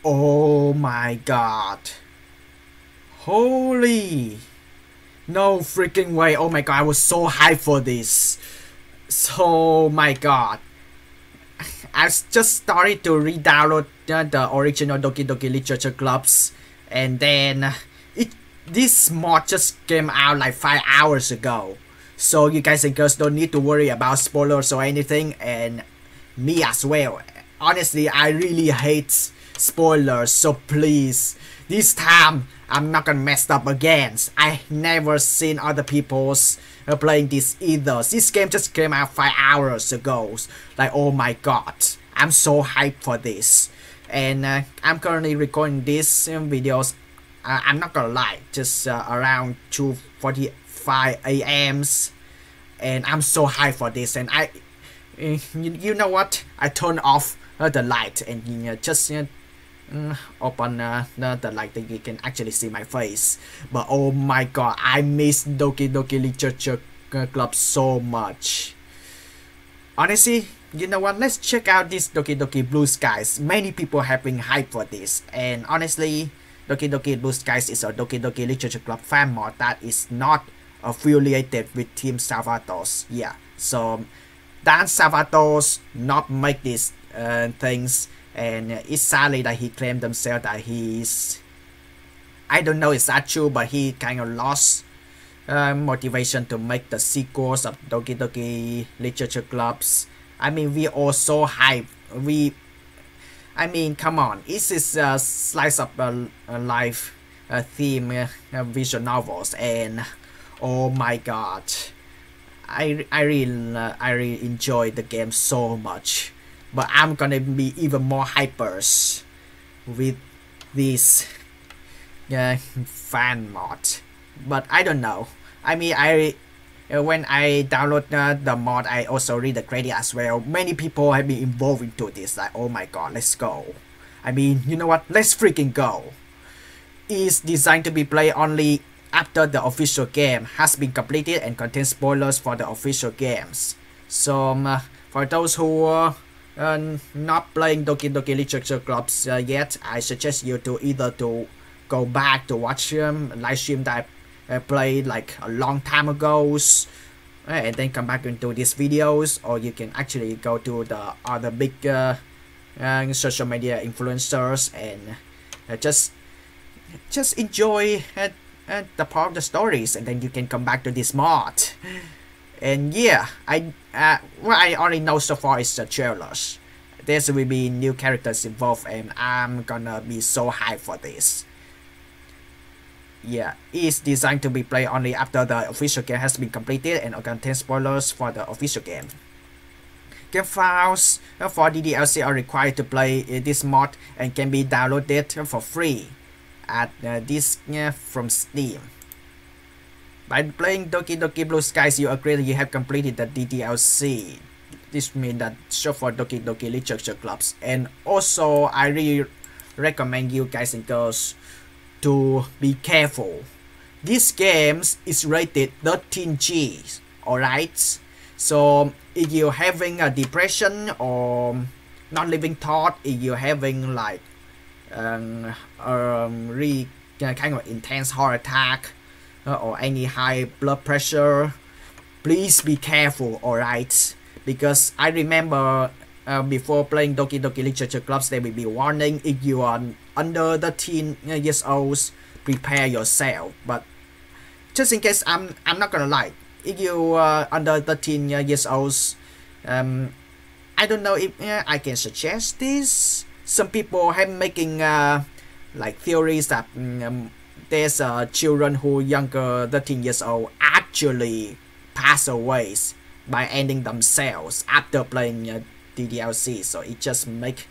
Oh my god. Holy. No freaking way. Oh my god, I was so hyped for this. So my god. I just started to re-download the original Doki Doki Literature Clubs, and then this mod just came out like 5 hours ago. So you guys and girls don't need to worry about spoilers or anything, and me as well. Honestly, I really hate spoilers, so please, this time I'm not gonna mess up again. I never seen other people's playing this either. This game just came out 5 hours ago. Like, oh my god, I'm so hyped for this. And I'm currently recording these videos. I'm not gonna lie, just around 2:45 a.m. And I'm so hyped for this. And you know what? I turned off the light and just open the light that you can actually see my face. But oh my god, I miss Doki Doki Literature Club so much. Honestly, you know what? Let's check out this Doki Doki Blue Skies. Many people have been hyped for this, and honestly, Doki Doki Blue Skies is a Doki Doki Literature Club fan mod that is not affiliated with Team Salvatore's. Yeah, so Dan Salvatore's not make these things, and it's sadly that he claimed himself that he's, I don't know is that true, but he kind of lost motivation to make the sequels of Doki Doki Literature Clubs. I mean, we all so hyped. I mean, come on, this is a slice of life theme visual novels, and oh my god, I really enjoy the game so much. But I'm gonna be even more hypers with this fan mod. But I don't know. I mean, when I download the mod, I also read the credit as well. Many people have been involved into this. Like, oh my god, let's go. I mean, you know what? Let's freaking go. It's designed to be played only after the official game has been completed and contains spoilers for the official games. So for those who not playing Doki Doki Literature Clubs yet, I suggest you to either to go back to watch live stream that I played like a long time ago, and then come back into these videos, or you can actually go to the other big social media influencers and just enjoy the part of the stories, and then you can come back to this mod. And yeah, what I already know so far is the trailers. There will be new characters involved, and I'm gonna be so hyped for this. Yeah, it's designed to be played only after the official game has been completed and contains spoilers for the official game. Game files for ddlc are required to play this mod and can be downloaded for free at this from Steam. By playing Doki Doki Blue Skies, you agree that you have completed the ddlc. This means that show for Doki Doki Literature Clubs. And also, I really recommend you guys and girls to be careful. This game is rated 13G, alright? So if you're having a depression or non-living thought, if you're having like really kind of intense heart attack or any high blood pressure, please be careful, alright? Because I remember before playing Doki Doki Literature Clubs, there will be warning if you are under 13 years old, prepare yourself. But just in case, I'm not gonna lie, if you are under 13 years old, I don't know if I can suggest this. Some people have making like theories that there's children who younger 13 years old actually pass away by ending themselves after playing ddlc. So it just make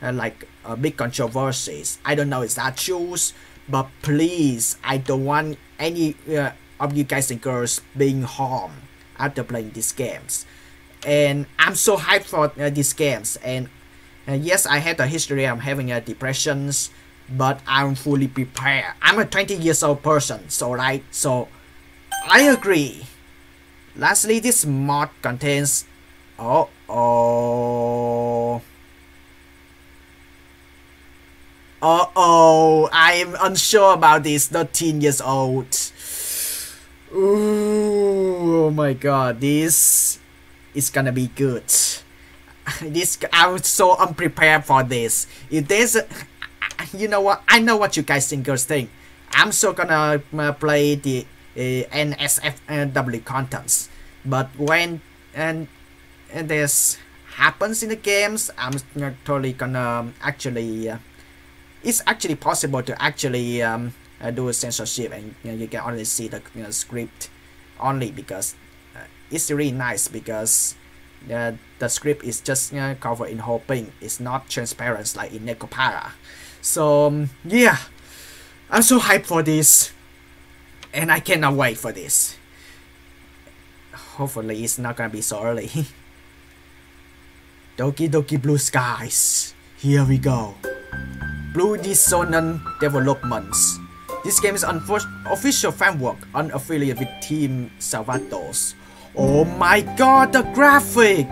like a big controversies. I don't know is that true, but please, I don't want any of you guys and girls being harmed after playing these games. And I'm so hyped for these games. And yes, I had a history of having depressions, but I'm fully prepared. I'm a 20 years old person, so right, so I agree. Lastly, this mod contains Uh-oh, I'm unsure about this 13 years old. Ooh, oh my god, this is gonna be good. I'm so unprepared for this. If there's you know what, I know what you guys think. I'm so gonna play the NSFW contents, but when and this happens in the games, I'm not totally gonna actually it's actually possible to actually do a censorship, and you can only see the script only, because it's really nice, because the script is just covered in whole pink. It's not transparent like in Necopara. So yeah, I'm so hyped for this, and I cannot wait for this. Hopefully it's not gonna be so early. Doki Doki Blue Skies. Here we go. Blue Dissonant Developments. This game is official fanwork, unaffiliated with Team Salvados. Oh my god, the graphic!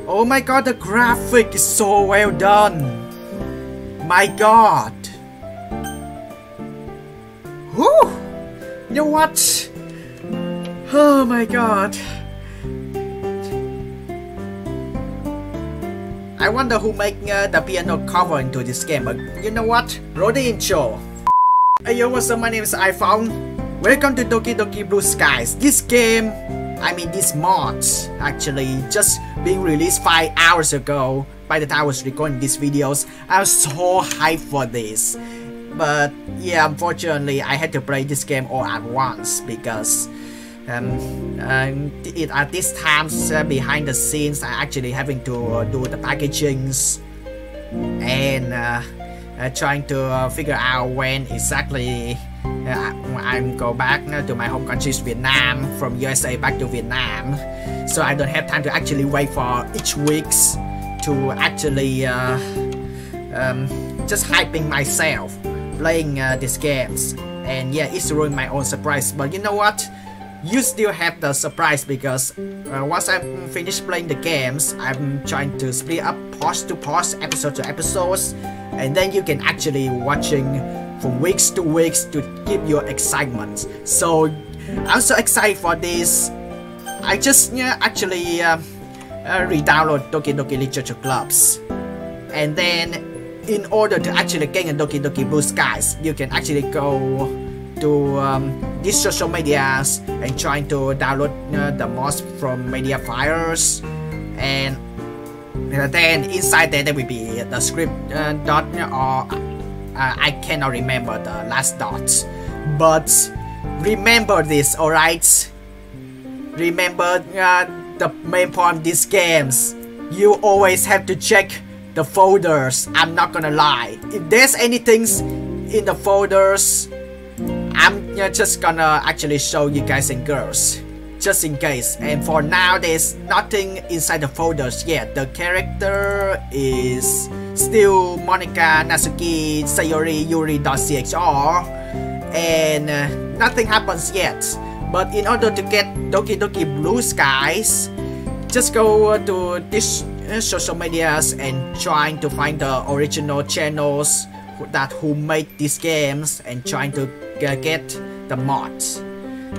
Oh my god, the graphic is so well done! My god! Whew! You know what? Oh my god! I wonder who make the piano cover into this game, but you know what? Roll the intro. Hey yo, what's up? My name is iPhong. Welcome to Doki Doki Blue Skies. This game, I mean this mod, actually just being released 5 hours ago. By the time I was recording these videos, I was so hyped for this. But yeah, unfortunately, I had to play this game all at once, because at this time behind the scenes, I actually having to do the packagings and trying to figure out when exactly I'm go back to my home country, Vietnam, from USA back to Vietnam. So I don't have time to actually wait for each weeks to actually just hyping myself playing these games. And yeah, it's ruined my own surprise, but you know what? You still have the surprise, because once I finish playing the games, I'm trying to split up pause to pause, episode to episodes, and then you can actually watching from weeks to weeks to keep your excitement. So I'm so excited for this. I just actually re-download Doki Doki Literature Clubs, and then in order to actually gain a Doki Doki Blue Skies, you can actually go to these social medias and trying to download the mods from media files, and then inside there will be the script dot, or I cannot remember the last dot, but remember this, alright? Remember the main point of these games, you always have to check the folders. I'm not gonna lie, if there's anything in the folders, I'm just gonna actually show you guys and girls, just in case. And for now, there's nothing inside the folders yet. The character is still Monika, Natsuki, Sayori, Yuri.chr, and nothing happens yet. But in order to get Doki Doki Blue Skies, just go to these social medias and trying to find the original channels who made these games, and trying to get the mods.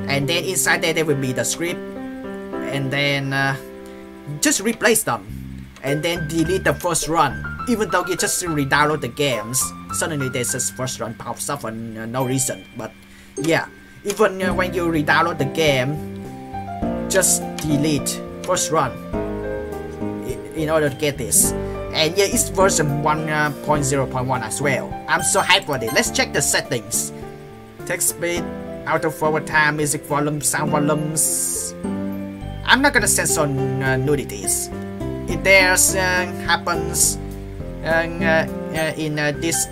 And then inside there will be the script, and then just replace them, and then delete the first run. Even though you just re-download the games, suddenly there's this first run pops up for no reason. But yeah, even when you re-download the game, just delete first run in order to get this. And yeah, it's version 1.0.1 as well. I'm so hyped for it. Let's check the settings. Text speed, auto forward time, music volume, sound volumes. I'm not gonna censor nudities. If there's happens in this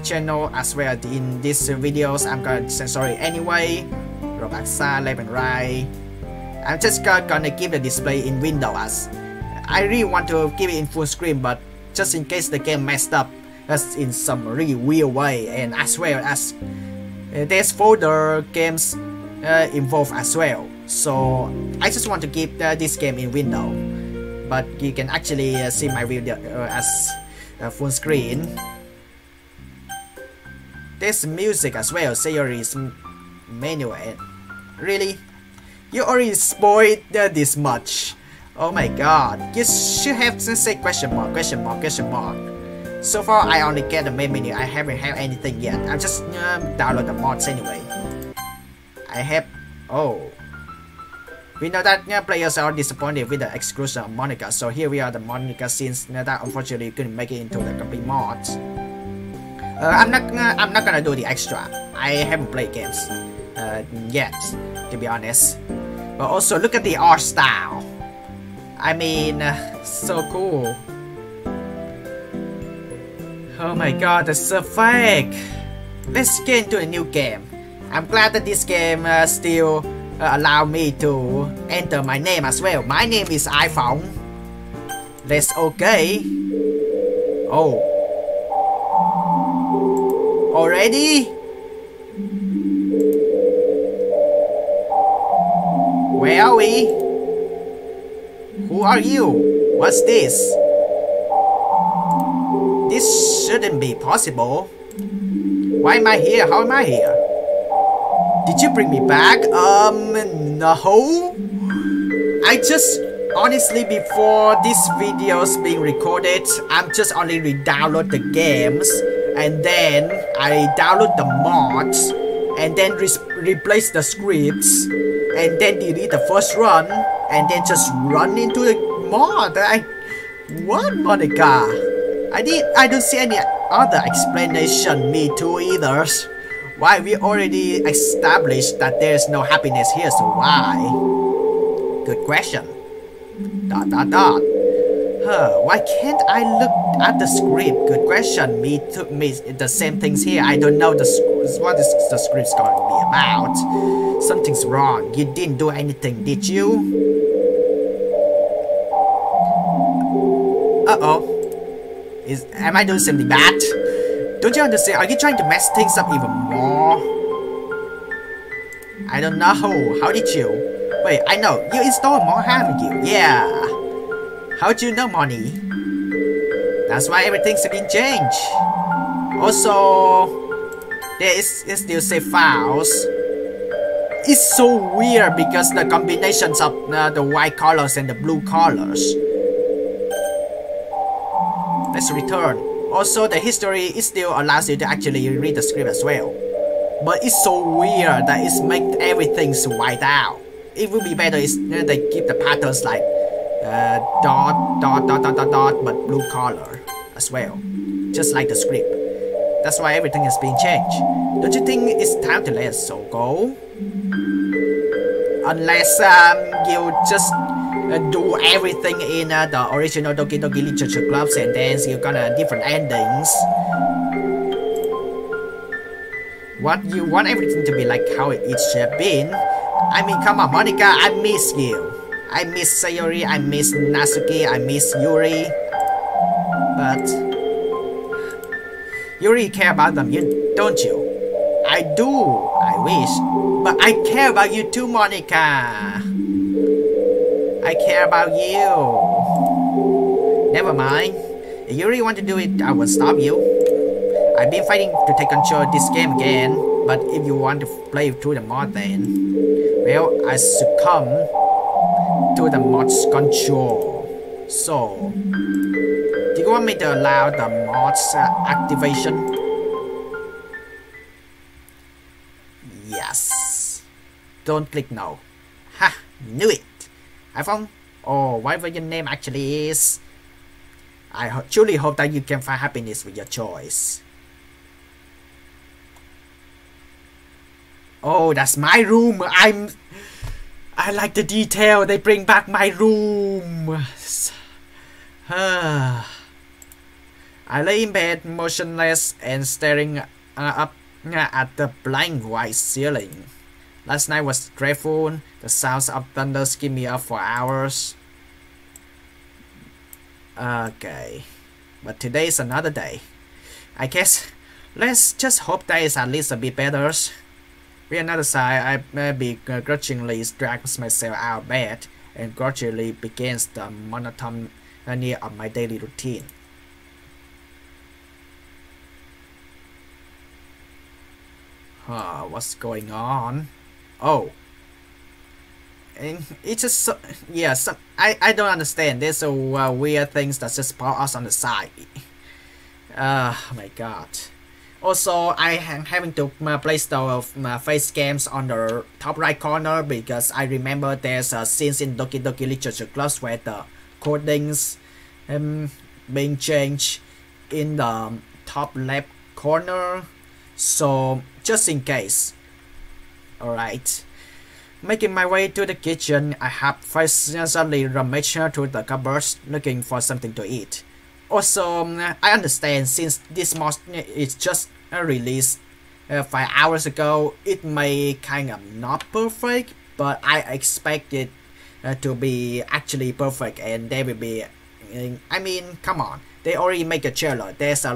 channel as well, in these videos, I'm gonna censor it anyway. Robot side, left and right. I'm just gonna give the display in window, as I really want to give it in full screen, but just in case the game messed up, that's in some really weird way. And as well as there's folder games involved as well, so I just want to keep this game in window. but you can actually see my video as full screen. There's music as well. Sayori's menu. Really? You already spoiled this much. Oh my god. You should have to say question mark, question mark, question mark. So far I only get the main menu. I haven't had anything yet. I just download the mods anyway. I have... Oh. We know that players are disappointed with the exclusion of Monica. So here we are the Monica scenes that unfortunately couldn't make it into the complete mods. I'm not gonna do the extra. I haven't played games yet, to be honest. But also look at the art style. I mean, so cool. Oh my god, that's so fake. Let's get into a new game. I'm glad that this game still allow me to enter my name as well. My name is iPhong. Let's okay. Oh. Already? Where are we? Who are you? What's this? This shouldn't be possible. Why am I here? How am I here? Did you bring me back? No. I just honestly, before this video's being recorded, I'm just only re-download the games, and then I download the mods, and then replace the scripts, and then delete the first run, and then just run into the mod. What, Monica? I don't see any other explanation. Me too either. Why? We already established that there's no happiness here, so why? Good question. ... Why can't I look at the script? Good question. Me too. Me the same things here. I don't know what is the script's going to be about. Something's wrong. You didn't do anything, did you? Uh-oh. Am I doing something bad? Don't you understand? Are you trying to mess things up even more? I don't know. How did you? Wait, I know. You installed more, haven't you? Yeah. How'd you know, Money? That's why everything's been changed. Also, there is still save files. It's so weird because the combinations of the white colors and the blue colors. Let's return. Also, the history it still allows you to actually read the script as well. But it's so weird that it's make everything white out. It would be better if they keep the patterns like dot, but blue color as well. Just like the script. That's why everything has been changed. Don't you think it's time to let us go? Unless you just do everything in the original Doki Doki Literature Clubs and then you got different endings. What, you want everything to be like how it should have been? I mean, come on, Monica, I miss you. I miss Sayori, I miss Natsuki, I miss Yuri. But you really care about them, don't you? I do, I wish. But I care about you too, Monica. I care about you. Never mind. If you really want to do it, I won't stop you. I've been fighting to take control of this game again. But if you want to play through the mod then, well, I succumb to the mod's control. So, do you want me to allow the mod's activation? Yes. Don't click no. Ha! Knew it. iPhone, or whatever your name actually is. I truly hope that you can find happiness with your choice. Oh, that's my room. I like the detail. They bring back my room. I lay in bed, motionless and staring up at the blank white ceiling. Last night was dreadful. The sounds of thunder keep me up for hours. Okay, but today's another day. I guess let's just hope that it's at least a bit better. With another side, I begrudgingly drag myself out of bed and gradually begins the monotony of my daily routine. What's going on? Oh. And it's just I don't understand. There's a weird things that just pop us on the side. My god. Also, I am having to place the face games on the top right corner because I remember there's a scene in Doki Doki literature class where the codings being changed in the top left corner. So just in case. Alright. Making my way to the kitchen, I have first suddenly rummaged through the cupboards looking for something to eat. Also, I understand since this mod is just released 5 hours ago, it may kind of not perfect, but I expect it to be actually perfect, and they will be. I mean, come on, they already make a trailer. There's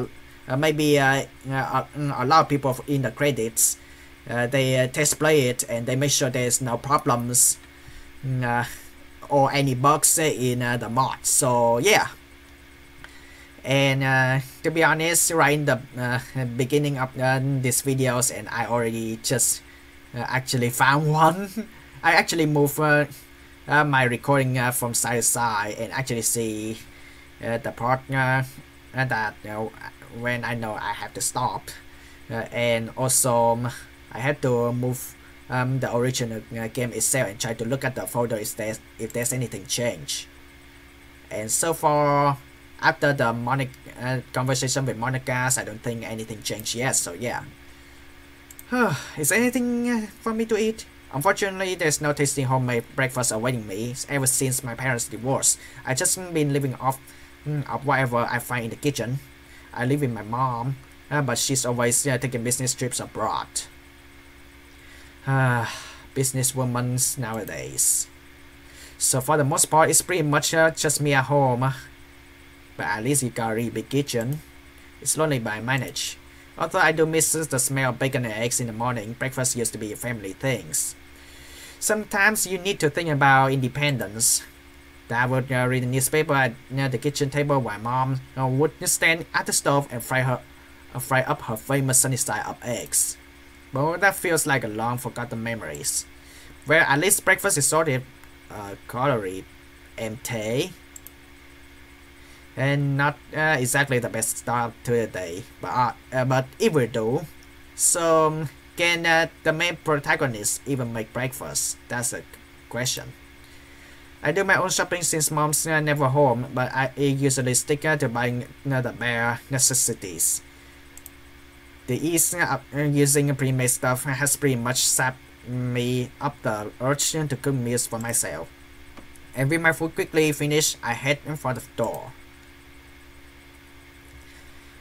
maybe a lot of people in the credits. They test play it and they make sure there's no problems or any bugs in the mod. So yeah. And to be honest, right in the beginning of these videos, and I already just actually found one. I actually moved my recording from side to side and actually see the part that when I know I have to stop, and also I had to move the original game itself and try to look at the folder if there's anything changed. And so far, after the conversation with Monica, I don't think anything changed yet, so yeah. Is there anything for me to eat? Unfortunately, there's no tasty homemade breakfast awaiting me ever since my parents' divorce. I just been living off of whatever I find in the kitchen. I live with my mom, but she's always taking business trips abroad. Businesswomen nowadays. So for the most part, it's pretty much just me at home. But at least you got a really big kitchen. It's lonely but I manage. Although I do miss the smell of bacon and eggs in the morning, breakfast used to be a family things. Sometimes you need to think about independence. I would read the newspaper at the kitchen table while mom would stand at the stove and fry up her famous sunny side up eggs. But that feels like a long forgotten memories. Where at least breakfast is sorted, calorie empty. And not exactly the best start to the day, but it will do. So can the main protagonist even make breakfast? That's a question. I do my own shopping since mom's never home, but I usually stick to buying the bare necessities. The ease of using pre-made stuff has pretty much sapped me up the urge to cook meals for myself. And with my food quickly finished, I head for the door.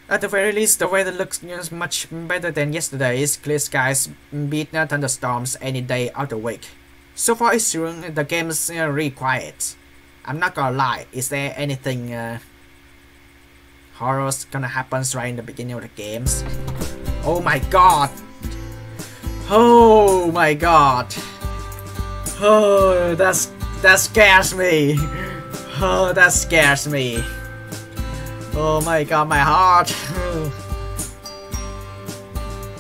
At the very least, the weather looks much better than yesterday's. Clear skies beat thunderstorms any day of the week. So far it's true, the game's really quiet. I'm not gonna lie, is there anything horrors gonna happen right in the beginning of the games? Oh my god! Oh my god! Oh, that scares me! Oh, that scares me! Oh my god, my heart!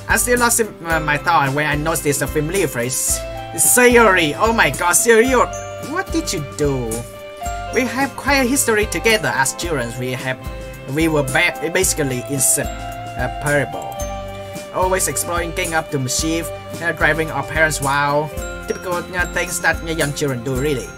I still lost my thought when I noticed a familiar phrase. Sayori! Oh my god, Sayori! What did you do? We have quite a history together as children. We were basically inseparable. Always exploring, getting up to mischief, driving our parents wild. Typical things that young children do, really.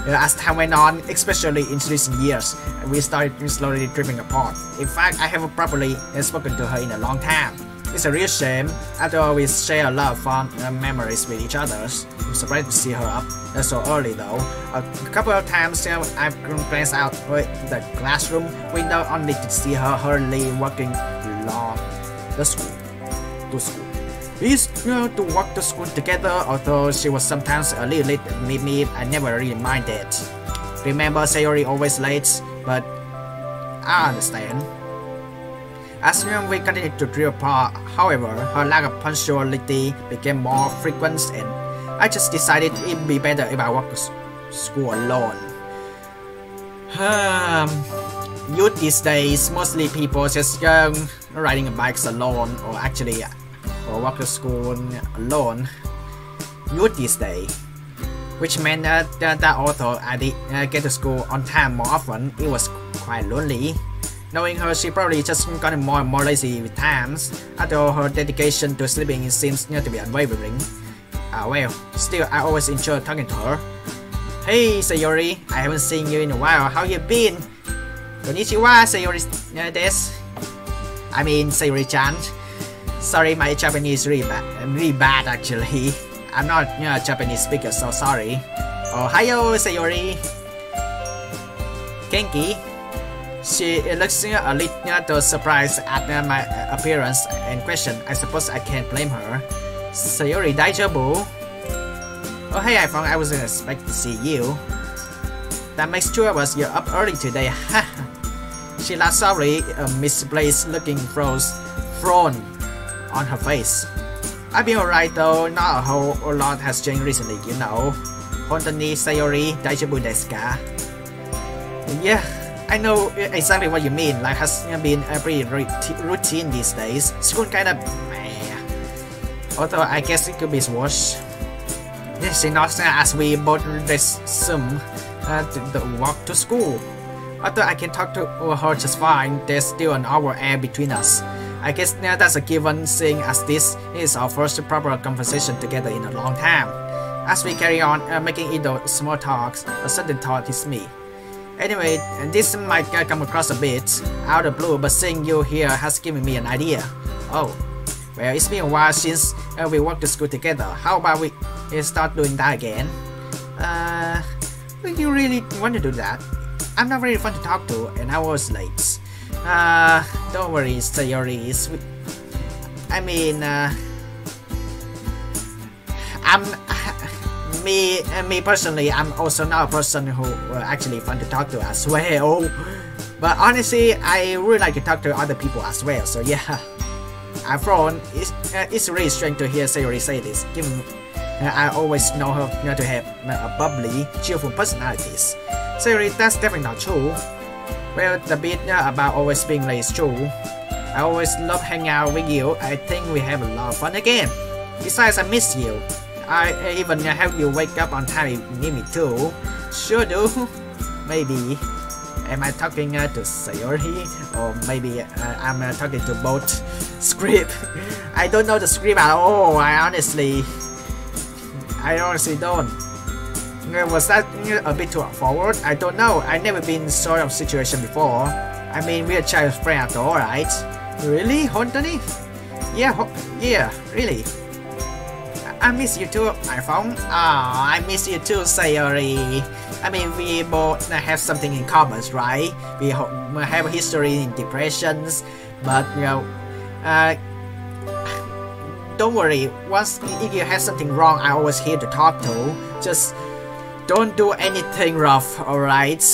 As time went on, especially in recent years, we started slowly drifting apart. In fact, I haven't properly spoken to her in a long time. It's a real shame. After all, we share a lot of fond memories with each other. I'm surprised to see her up so early though. A couple of times I've glanced out the classroom window only to see her hurriedly walking along the school. We used to walk to school together, although she was sometimes a little late to meet me. I never really minded. Remember, Sayori always late, but I understand. As we continued to drift apart, however, her lack of punctuality became more frequent, and I just decided it'd be better if I walked school alone. Youth these days, mostly people just riding bikes alone, or actually, or walk to school alone. Youth these days, which meant that although I did get to school on time more often, it was quite lonely. Knowing her, she probably just gotten more and more lazy with times, although her dedication to sleeping seems to be unwavering. Well, still, I always enjoy talking to her. Hey, Sayori, I haven't seen you in a while. How you been? Konnichiwa, Sayori desu. I mean, Sayori-chan. Sorry, my Japanese is really bad actually. I'm not a Japanese speaker, so sorry. Ohayo, Sayori. Genki. She looks a little surprised at my appearance and question. I suppose I can't blame her. Sayori Daijobu. Oh hey iPhong, I wasn't expecting to see you. That makes 2 hours, you're up early today. She laughed softly, a misplaced looking frown on her face. I've been alright though, not a whole lot has changed recently, you know. Hontoni Sayori Daijobu desu ka? Yeah, I know exactly what you mean. Life has been a pretty routine these days. School kinda meh. Although I guess it could be worse. She nods as we both resume the walk to school. Although I can talk to her just fine, there's still an hour air between us. I guess that's a given, seeing as this is our first proper conversation together in a long time. As we carry on making either small talks, a sudden thought hits me. Anyway, this might come across a bit out of the blue, but seeing you here has given me an idea. Oh, well, it's been a while since we walked to school together. How about we start doing that again? You really want to do that? I'm not very fun to talk to, and I was late. Don't worry, Sayori. I mean, me personally, I'm also not a person who actually fun to talk to as well. But honestly, I really like to talk to other people as well. So yeah, it's really strange to hear Sayori say this, given I always know her to have a bubbly, cheerful personalities. Sayori, that's definitely not true. Well, the bit about always being late is true. I always love hanging out with you. I think we have a lot of fun again. Besides, I miss you. I even help you wake up on time if you need me too. Sure do. Maybe. Am I talking to Sayori? Or maybe I'm talking to both script. I don't know the script at all. I honestly don't. Was that a bit too forward? I don't know. I've never been in sort of situation before. I mean, we're child friends after all, right? Really, Hontoni? Yeah, really. I miss you too, iPhong. I miss you too, Sayori. I mean, we both have something in common, right? We have a history in depressions, but don't worry. Once if you have something wrong, I'm always here to talk to. Just don't do anything rough, alright?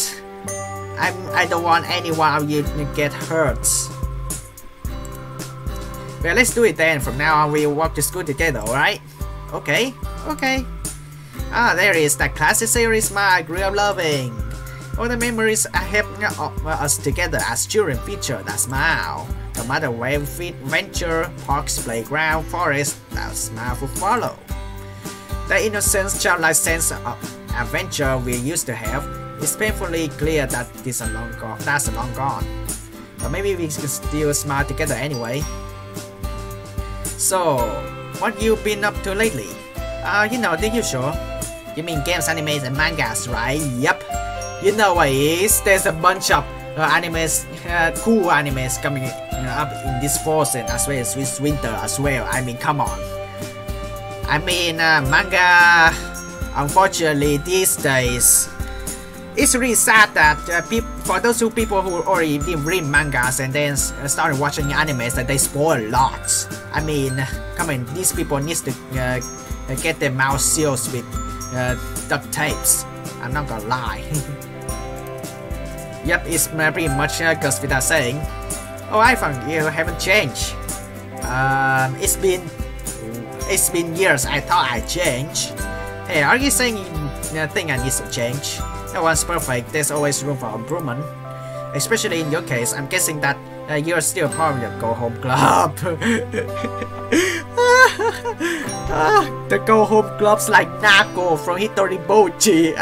I don't want any one of you to get hurt. Well, let's do it then. From now on, we'll walk to school together, alright? Okay. There is that classic series I grew up loving. All the memories I have of us together as children feature that smile. No matter where we venture, parks, playground, forest, that smile will follow. The innocent, childlike sense of adventure we used to have is painfully clear that that's long gone. But maybe we can still smile together anyway. So, what you been up to lately? The usual. You mean games, animes, and mangas, right? Yep. You know what it is. There's a bunch of animes, cool animes coming up in this fall and as well as this winter as well. I mean, come on. I mean, manga, unfortunately, these days, it's really sad that for those people who already read mangas and then started watching animes, that they spoil a lot. I mean, come on, these people need to get their mouth sealed with duct tapes. I'm not gonna lie. Yep, it's pretty much goes without saying. Oh, iPhong, you haven't changed. It's been years. I thought I changed. Hey, are you saying thing I need to change. No one's perfect, there's always room for improvement. Especially in your case, I'm guessing that you're still part of the Go Home Club. The Go Home Club's like Nako from Hitoribochi.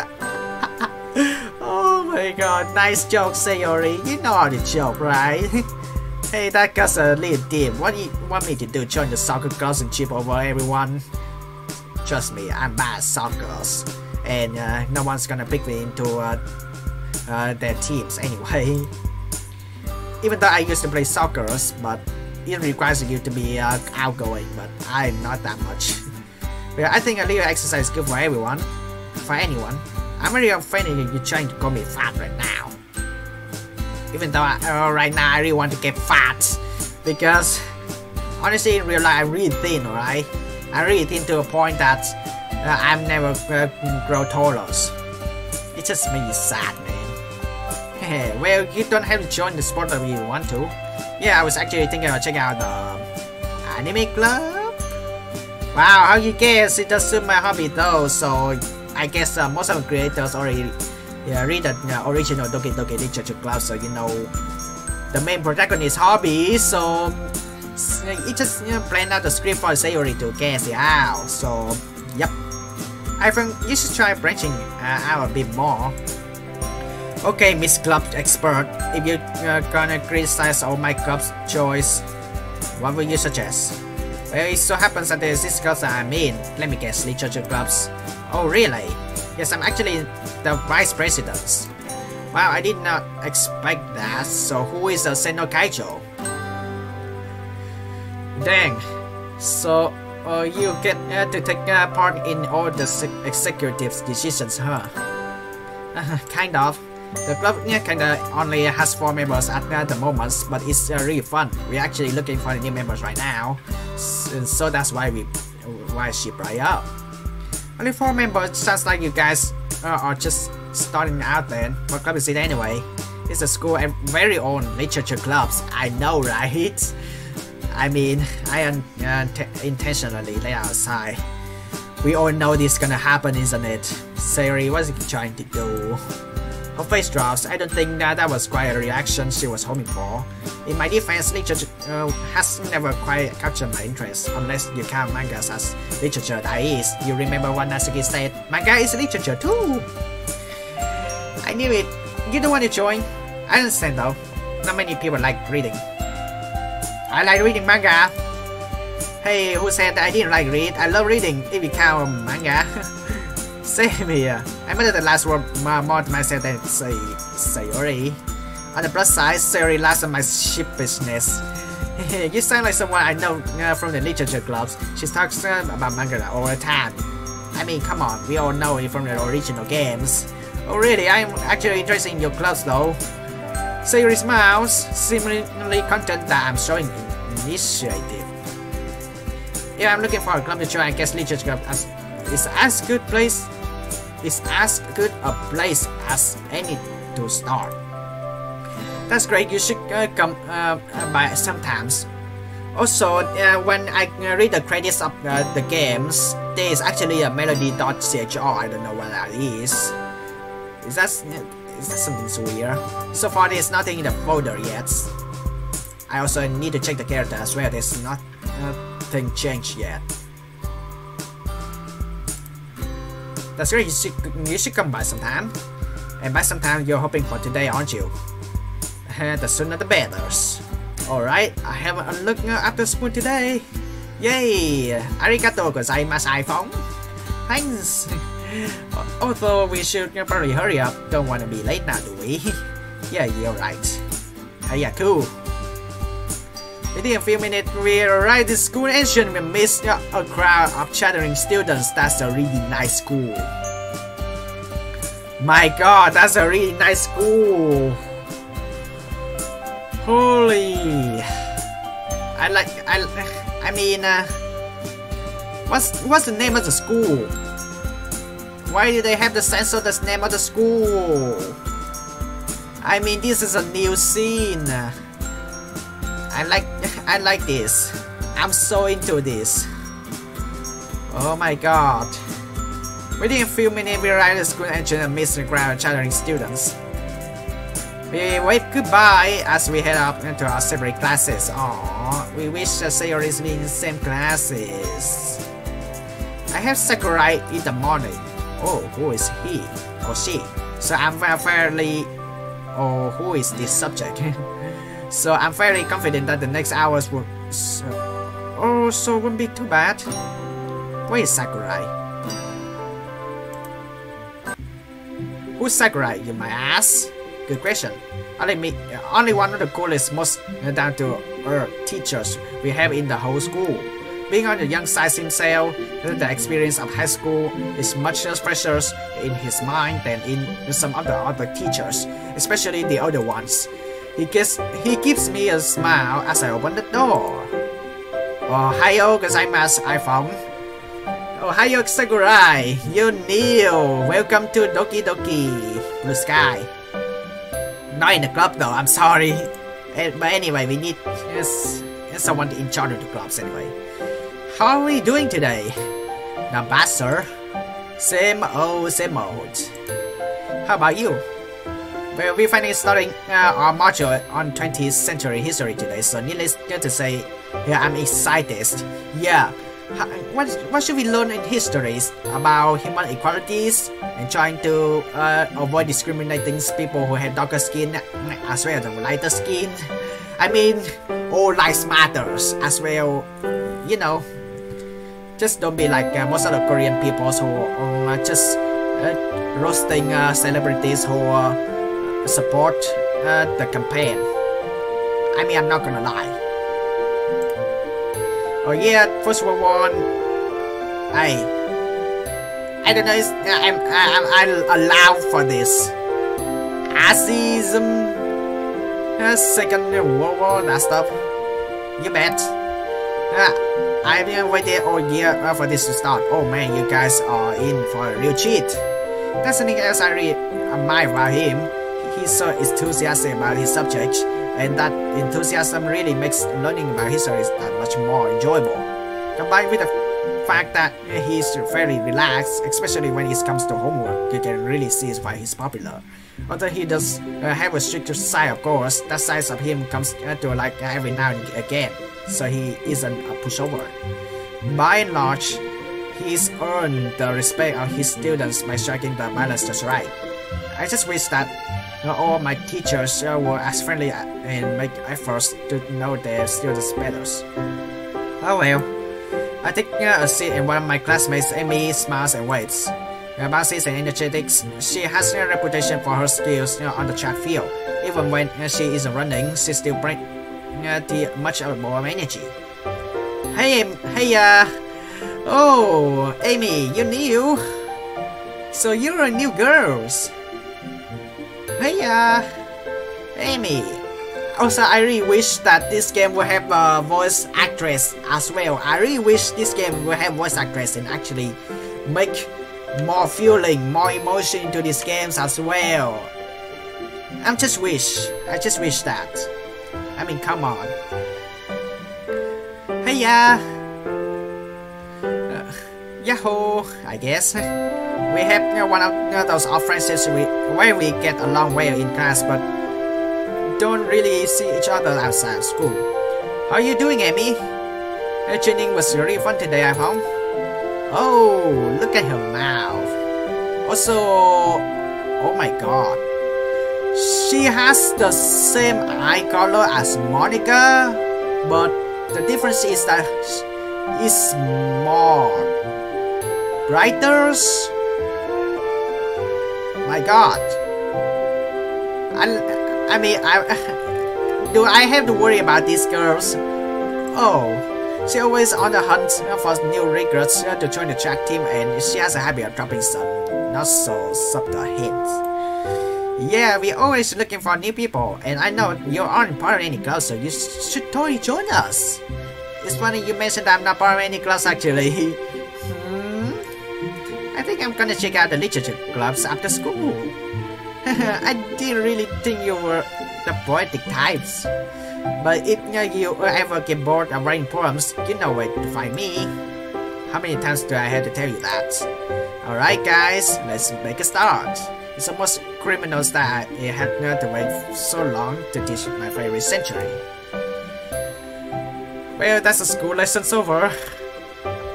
Oh my god, nice joke, Sayori. You know how to joke, right? Hey, that guy's a little deep. What do you want me to do? Join the soccer girls and chip over everyone? Trust me, I'm bad at soccer, and no one's gonna pick me into their teams anyway. Even though I used to play soccer, but it requires you to be outgoing, but I'm not that much. But I think a little exercise is good for everyone, for anyone. I'm really offended if you're trying to call me fat right now. Even though right now I really want to get fat, because honestly in real life I'm really thin, alright? I'm really thin to a point that I'm never grow taller. It just makes me sad, man. Well, you don't have to join the sport if you want to. Yeah, I was actually thinking of checking out the anime club. Wow, how you guess? It does suit my hobby though, so I guess most of the creators already read the original Doki Doki literature club, so you know the main protagonist's hobby, so it just planned out the script for Sayori to guess it out. So yep, I think you should try branching out a bit more. Okay, Miss Club Expert, if you're gonna criticize all my club's choice, what would you suggest? Well, it so happens that there's this club that I'm in. Let me guess, literature clubs. Oh really? Yes, I'm actually the vice president. Wow, I did not expect that. So who is Seno Kaijo? Dang. So you get to take part in all the executives' decisions, huh? Kind of. The club kinda only has 4 members at the moment, but it's really fun. We're actually looking for new members right now, so that's why she brought up. Only 4 members. Sounds like you guys are just starting out then. What club is it anyway? It's a school very own literature clubs. I know, right? I mean, I intentionally lay outside. We all know this is gonna happen, isn't it? Sayori, what's he trying to do? Her face drops. I don't think that was quite a reaction she was hoping for. In my defense, literature has never quite captured my interest, unless you count mangas as literature, that is. You remember what Natsuki said? Manga is literature too! I knew it. You don't want to join? I understand though. Not many people like reading. I like reading manga. Hey, who said I didn't like read? I love reading, if you count manga. Same here. I made the last word more to myself than Sayori. On the plus side, Sayori laughs at my sheepishness. You sound like someone I know from the literature clubs. She talks about manga all the time. I mean, come on, we all know it from the original games. Oh really? I'm actually interested in your clubs though. Sayori smiles, seemingly content that I'm showing initiative. If I'm looking for a club to join, I guess literature club is as good a place as any to start. That's great, you should come by sometimes. Also, when I read the credits of the games, there is actually a melody.chr. I don't know what that is. Is that something so weird? So far there's nothing in the folder yet. I also need to check the character as well. There's nothing changed yet. That's great, you should come by sometime. And by sometime you're hoping for today, aren't you? The sooner the better. Alright, I have a look after school today. Yay! Arigato gozaimasu, iPhong. Thanks! Although we should probably hurry up. Don't want to be late now, do we? Yeah, you're right. Yeah, cool. Within a few minutes, we arrive at school and we miss a crowd of chattering students. That's a really nice school. My god, that's a really nice school. Holy. I mean, what's the name of the school? Why do they have to censor the name of the school? I mean, this is a new scene. I like this. I'm so into this. Oh my god. Within a few minutes, we arrive at the school entrance and meet the crowd of chattering students. We wave goodbye as we head up into our separate classes. Aww, we wish that Sayori is in the same classes. I have Sakurai in the morning. Oh, who is he or she? So I'm fairly... Oh, who is this subject? So I'm fairly confident that the next hours will... So won't be too bad. Where is Sakurai? Who's Sakurai, you might ask? Good question. Only one of the coolest, most down-to-earth teachers we have in the whole school. Being on the young side himself, the experience of high school is much fresher in his mind than in some of the other teachers, especially the older ones. He gives me a smile as I open the door. Ohayo gozaimasu, iPhong. Ohayo Sakurai, you're new. Welcome to Doki Doki. Blue sky. Not in the club though, I'm sorry. But anyway, we need someone in charge of the clubs anyway. How are we doing today? Not bad, sir. Same old, same old. How about you? Well, we're finally starting our module on 20th century history today, so needless to say, yeah, I'm excited. Yeah. What should we learn in histories about human equalities and trying to avoid discriminating people who have darker skin as well as lighter skin? I mean, all lives matters as well. You know, just don't be like most of the Korean people who are just roasting celebrities who support the campaign. I mean, I'm not gonna lie. Oh yeah, first World War. I don't know. I'm allowed for this. Racism. Second World War, that stuff. You bet. I've been waiting all year for this to start. Oh man, you guys are in for a real treat. That's something else I really admire about him. He's so enthusiastic about his subject, and that enthusiasm really makes learning about history that much more enjoyable. Combined with the fact that he's fairly relaxed, especially when it comes to homework, you can really see why he's popular. Although he does have a stricter side, of course, that side of him comes to like every now and again, so he isn't a pushover. By and large, he's earned the respect of his students by striking the balance just right. I just wish that all my teachers were as friendly and make efforts to know their students better. Oh well. I take a seat and one of my classmates, Amy, smiles and waves. Bouncy and energetic, she has a reputation for her skills on the track field. Even when she isn't running, she still brings much more energy. Hey, oh, Amy, you're new. So you're a new girl. Hey, Amy. Also, I really wish that this game will have a voice actress as well. I really wish this game will have voice actress and actually make more feeling, more emotion into these games as well. I just wish that. I mean, come on. Hey, Yahoo, I guess. We have one of those old friends where we get along well in class, but don't really see each other outside school. How are you doing, Amy? Training was really fun today, iPhong. Oh, look at her mouth. Also, oh my god. She has the same eye color as Monica, but the difference is that it's more brighter. My god. I mean, do I have to worry about these girls? Oh, she always on the hunt for new recruits to join the track team, and she has a habit of dropping some not so subtle hints. Yeah, we're always looking for new people, and I know you aren't part of any club, so you should totally join us. It's funny you mentioned I'm not part of any clubs actually. I think I'm gonna check out the literature clubs after school. I didn't really think you were the poetic types. But if you ever get bored of writing poems, you know where to find me. How many times do I have to tell you that? Alright guys, let's make a start. It's almost criminal that I had not to wait so long to teach my favorite century. Well, that's the school lessons over.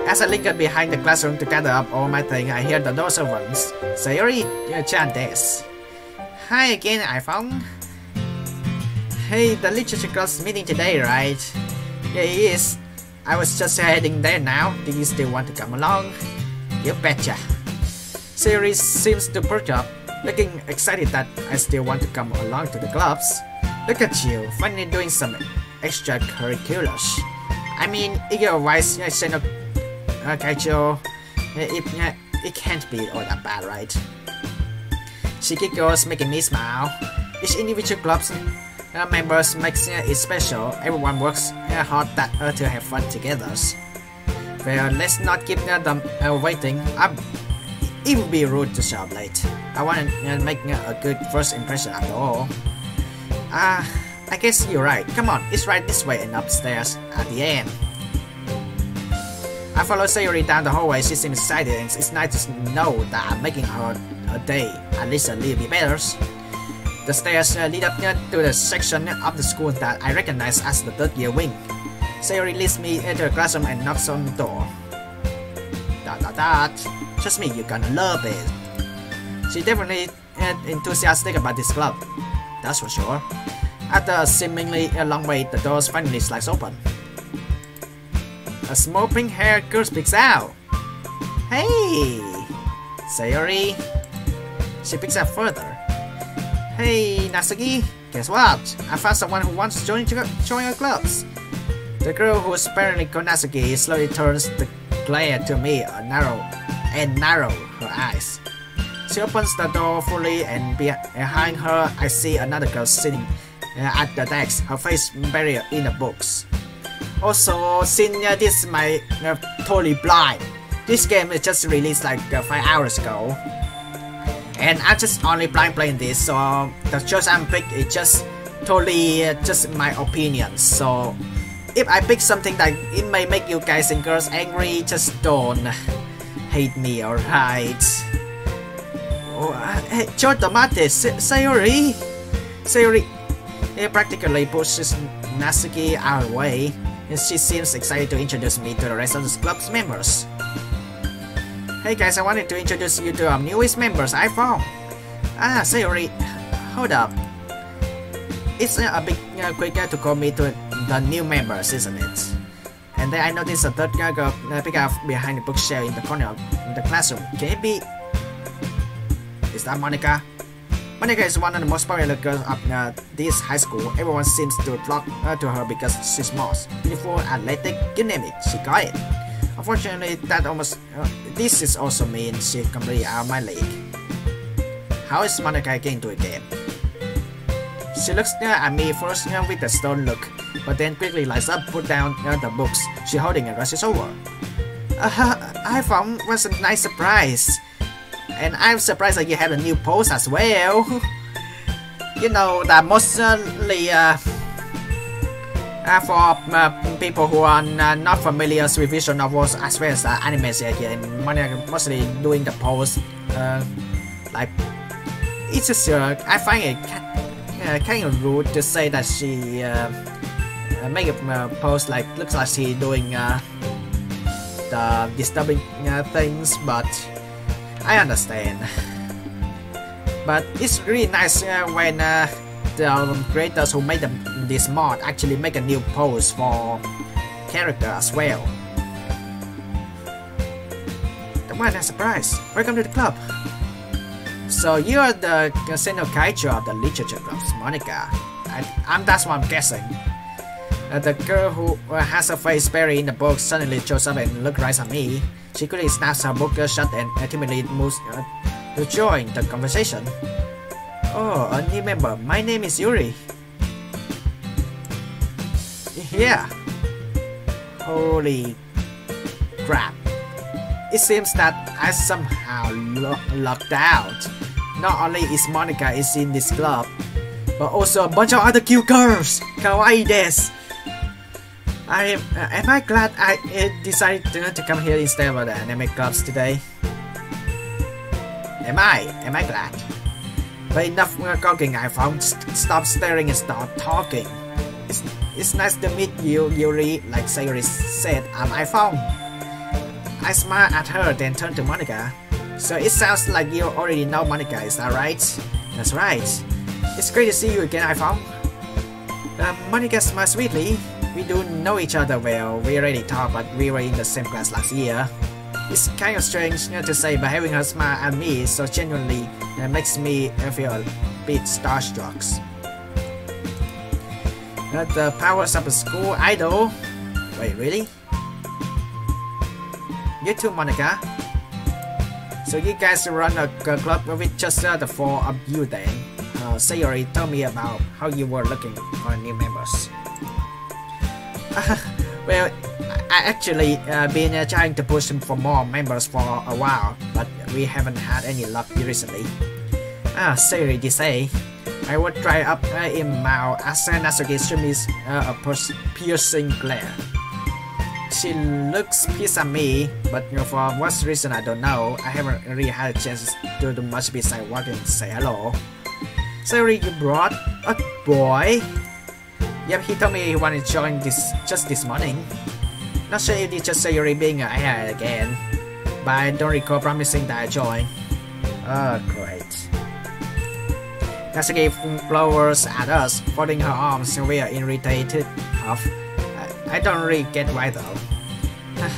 As I lingered behind the classroom to gather up all my things, I hear the door opens. Sayori, chant this. Hi again, iPhong. Hey, the literature club's meeting today, right? Yeah, it is. I was just heading there now. Do you still want to come along? You betcha. Sayori seems to perk up, looking excited that I still want to come along to the clubs. Look at you, finally doing some extracurriculars. I mean, otherwise, Seno Kaicho, it can't be all that bad, right? She giggles, making me smile. Each individual club's members makes it special. Everyone works hard to have fun together. Well, let's not keep them waiting. It would be rude to show up late. I want to make a good first impression after all. I guess you're right. Come on, it's right this way and upstairs at the end. I follow Sayori down the hallway. She seems excited and it's nice to know that I'm making her day at least a little bit better. The stairs lead up to the section of the school that I recognize as the third year wing. Sayori leads me into the classroom and knocks on the door. Trust me, you're gonna love it. She's definitely enthusiastic about this club, that's for sure. After a seemingly long wait, the doors finally slides open. A small pink-haired girl speaks out. Hey, Sayori. She picks up further. Hey, Natsuki, guess what? I found someone who wants to join our clubs. The girl who's apparently called Natsuki slowly turns the glare to me and narrow her eyes. She opens the door fully and behind her I see another girl sitting at the desk, her face buried in the books. Also, since this is my totally blind. This game is just released like 5 hours ago. And I'm just only blind playing this, so the choice I'm picked is just totally just my opinion. So if I pick something that it may make you guys and girls angry, just don't hate me, alright? Oh, hey, Chotomate, Sayori! Sayori practically pushes Natsuki out of the way, and she seems excited to introduce me to the rest of the club's members. Hey guys, I wanted to introduce you to our newest members, iPhong. Sayori, hold up. It's a bit quicker to call me to the new members, isn't it? And then I noticed a third girl pick up behind the bookshelf in the corner of the classroom. Can it be? Is that Monica? Monica is one of the most popular girls of this high school. Everyone seems to flock to her because she's smart, beautiful, athletic, you name it, she got it. Unfortunately, this is also means she's completely out of my league. How is Monica getting to a game? She looks at me first with a stone look, but then quickly lights up, put down the books she's holding and rushes over. iPhong was a nice surprise. And I'm surprised that you have a new pose as well. You know that mostly for people who are not familiar with visual novels as well as animes here, and mostly doing the pose like it's just I find it kind of rude to say that she make a pose like looks like she doing the disturbing things, but I understand. But it's really nice when the creators who made this mod actually make a new pose for character as well. What a surprise! Welcome to the club. So you are the Seno Kaicho of the literature clubs, Monica. That's what I'm guessing. The girl who has her face buried in the book suddenly shows up and looks right at me. She quickly snaps her book shut and timidly moves to join the conversation. Oh, a new member. My name is Yuri. Yeah. Holy crap. It seems that I somehow locked out. Not only is Monica in this club, but also a bunch of other cute girls. Kawaii desu. Am I glad I decided to come here instead of the anime clubs today? Am I glad? But enough talking, iPhong. Stop staring and start talking. It's nice to meet you, Yuri. Like Sayuri said, I'm iPhong. I smiled at her, then turned to Monica. So it sounds like you already know Monica, is that right? That's right. It's great to see you again, iPhong. Monica smiled sweetly. We do know each other well. We already talked, but we were in the same class last year. It's kind of strange to say, but having her smile at me so genuinely makes me feel a bit starstruck. The powers of a school idol. Wait, really? You too, Monica. So you guys run a club with just the four of you then. Sayori told me about how you were looking for new members. Well, I actually been trying to push for more members for a while, but we haven't had any luck recently. Sayori did say. I would dry up in mouth as Natsuki stream is a piercing glare. She looks pissed at me, but for what reason I don't know. I haven't really had a chance to do much besides walk and say hello. Sorry, you brought a boy? Yep, he told me he wanted to join just this morning. Not sure if it's just Sayori being an AI again, but I don't recall promising that I join. Oh, great. Natsuki flowers at us, folding her arms. We are irritated. I don't really get why though.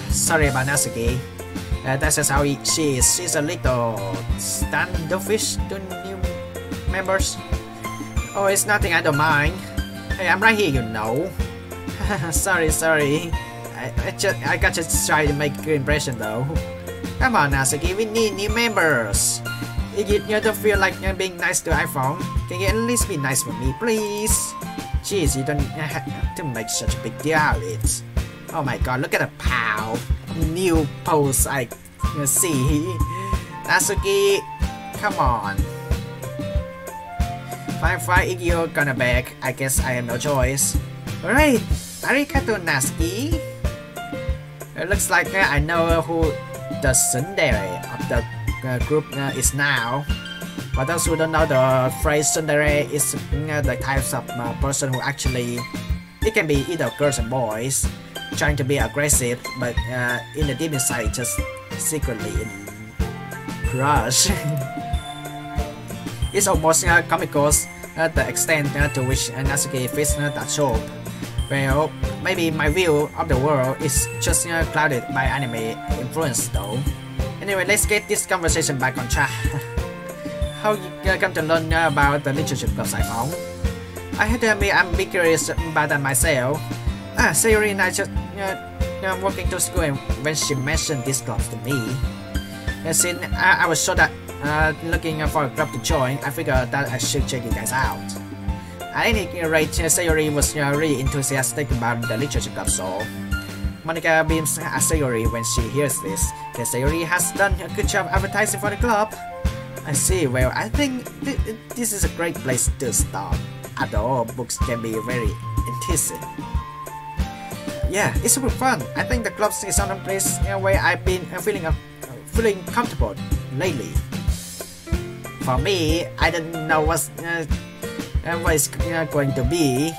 Sorry about Natsuki. That's just how she is. She's a little standoffish to new members. Oh, it's nothing, I don't mind. Hey, I'm right here, you know. sorry. I got to try to make a good impression though. Come on, Natsuki, we need new members. You don't feel like being nice to iPhong? Can you at least be nice for me, please? Jeez, you don't have to make such a big deal out of it. Oh my god, look at the pow! New pose I see. Natsuki, come on. Fine, if you're gonna beg, I guess I have no choice. Alright, arigato Natsuki. It looks like I know who the tsundere of the group is now. For those who don't know, the phrase tsundere is the types of person who actually, it can be either girls and boys, trying to be aggressive, but in the deep inside just secretly in crush. It's almost comical the extent to which Natsuki fits that trope. Well, maybe my view of the world is just clouded by anime influence though. Anyway, let's get this conversation back on track. How you come to learn about the literature clubs, iPhong? I had to admit I'm a bit curious about that myself. Sayori and I just walking to school and when she mentioned this club to me. Since I was sure that looking for a club to join, I figured that I should check you guys out. At any rate, Sayori was really enthusiastic about the literature club, so Monica beams at Sayori when she hears this. Sayori has done a good job advertising for the club. I see, well, I think this is a great place to start. After all, books can be very enticing. Yeah, it's super fun. I think the club is on a place where I've been feeling comfortable lately. For me, I didn't know what it's going to be.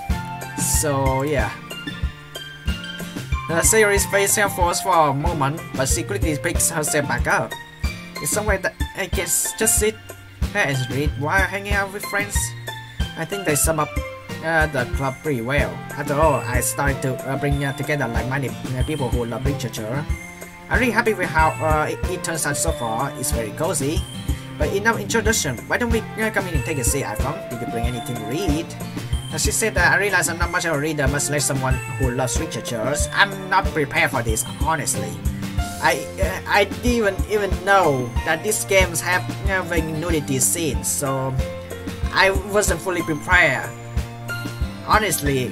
So yeah. Sayori's face falls for a moment, but she quickly picks herself back up. It's somewhere that I can just sit and read while hanging out with friends. I think they sum up the club pretty well. After all, I started to bring together like-minded people who love literature. I'm really happy with how it turns out so far. It's very cozy. But enough introduction. Why don't we come in and take a seat, iPhong? Did you bring anything to read? She said that I realize I'm not much of a reader, much less someone who loves literature. I'm not prepared for this, honestly. I didn't even know that these games have nudity scenes, so I wasn't fully prepared. Honestly,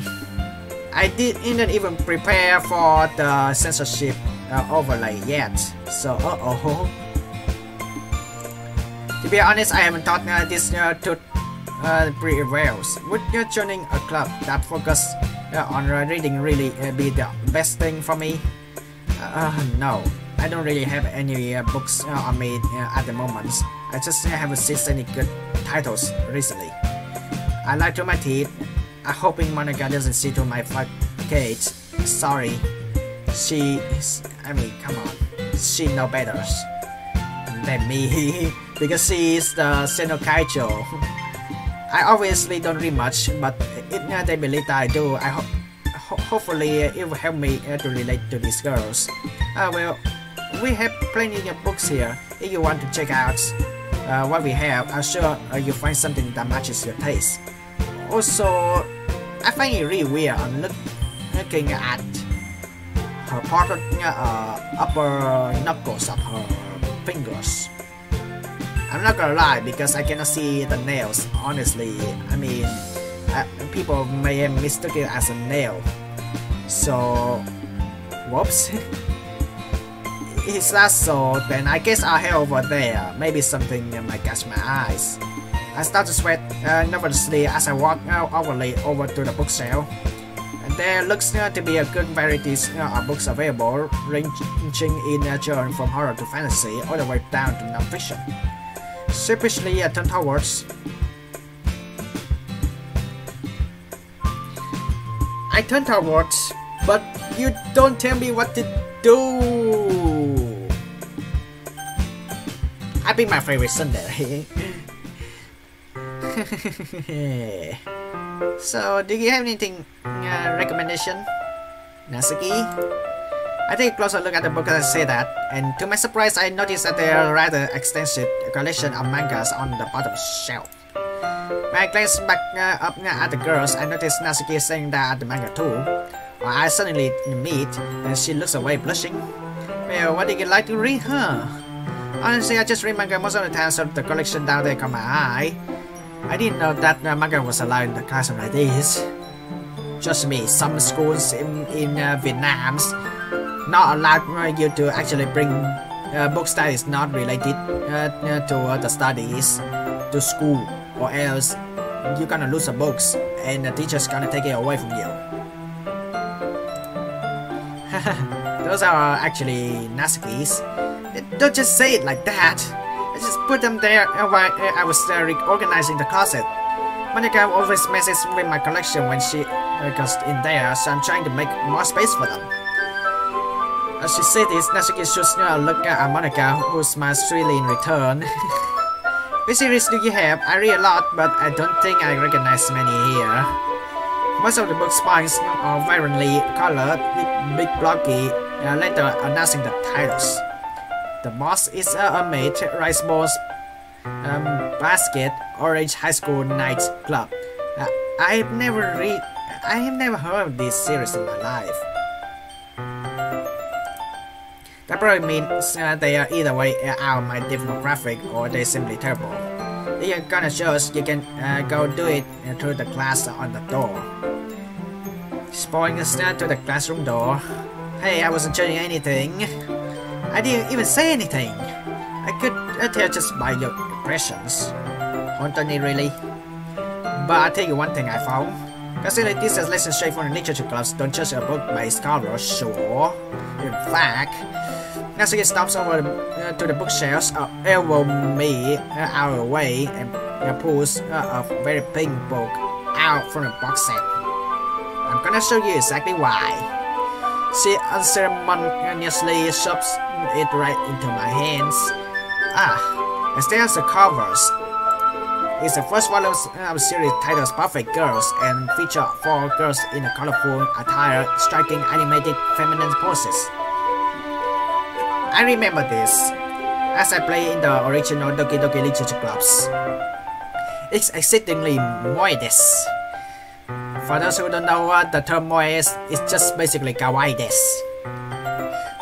I didn't even prepare for the censorship overlay yet. So, To be honest, I haven't thought this to pretty well. Would joining a club that focuses on reading really be the best thing for me? No, I don't really have any books on me at the moment. I just haven't seen any good titles recently. I lied to my teeth. I'm hoping Monica doesn't see to my facade. Sorry. I mean, come on. She knows better than me because she is the Senokaicho. I obviously don't read much, but they believe that I do. Hopefully it will help me to relate to these girls. Well, we have plenty of books here. If you want to check out what we have, I'm sure you'll find something that matches your taste. Also, I find it really weird on looking at her part of upper knuckles of her fingers. I'm not gonna lie because I cannot see the nails. Honestly, I mean, people may mistake it as a nail. So, whoops. Is that so? Then I guess I'll head over there. Maybe something might catch my eyes. I start to sweat nervously as I walk over to the bookshelf. There looks to be a good varieties of books available, ranging in genre from horror to fantasy, all the way down to non-fiction. Sheepishly, I turn towards. But you don't tell me what to do. I picked my favorite Sunday. So, do you have anything recommendation, Natsuki? I take a closer look at the book as I say that, and to my surprise, I noticed that there are rather extensive collection of mangas on the bottom shelf. When I glance back up at the girls, I notice Natsuki saying that at the manga too. I suddenly meet, and she looks away, blushing. Well, what do you like to read, huh? Honestly, I just read manga most of the time, so the collection down there caught my eye. I didn't know that manga was allowed in the classroom like this. Just me, some schools in Vietnam not allowed you to actually bring books that is not related to the studies to school, or else you're gonna lose the books and the teacher's gonna take it away from you. Those are actually Natsuki's. Don't just say it like that. I just put them there while I was reorganizing the closet. Monica always messes with my collection when she goes in there, so I'm trying to make more space for them. As she said this, Natsuki shoots a look at Monica, who smiles sweetly in return. Which series do you have? I read a lot, but I don't think I recognize many here. Most of the book spines are vibrantly colored with big blocky letter announcing the titles. The boss is a mate, rice balls, basket, orange high school night club. I have never heard of this series in my life. That probably means they are either way out of my demographic or they're simply terrible. If you're gonna show us, you can go do it through the class on the door. Spoiling the stand to the classroom door. Hey, I wasn't judging anything. I didn't even say anything. I could tell just by your impressions. Haunted really. But I'll tell you one thing I found. Considering this is lesson straight from the literature clubs, don't judge a book by its cover, sure. In fact, Natsuki stops over to the bookshelves, elbow me out of the way, and pulls a very pink book out from the box set. I'm gonna show you exactly why. She unceremoniously shoves it right into my hands. As there's the covers. It's the first volume of a series titled Perfect Girls and feature 4 girls in a colorful attire, striking animated feminine poses. I remember this, as I play in the original Doki Doki literature clubs. It's exceedingly modest. For those who don't know what the term moe is, it's just basically kawaii desu.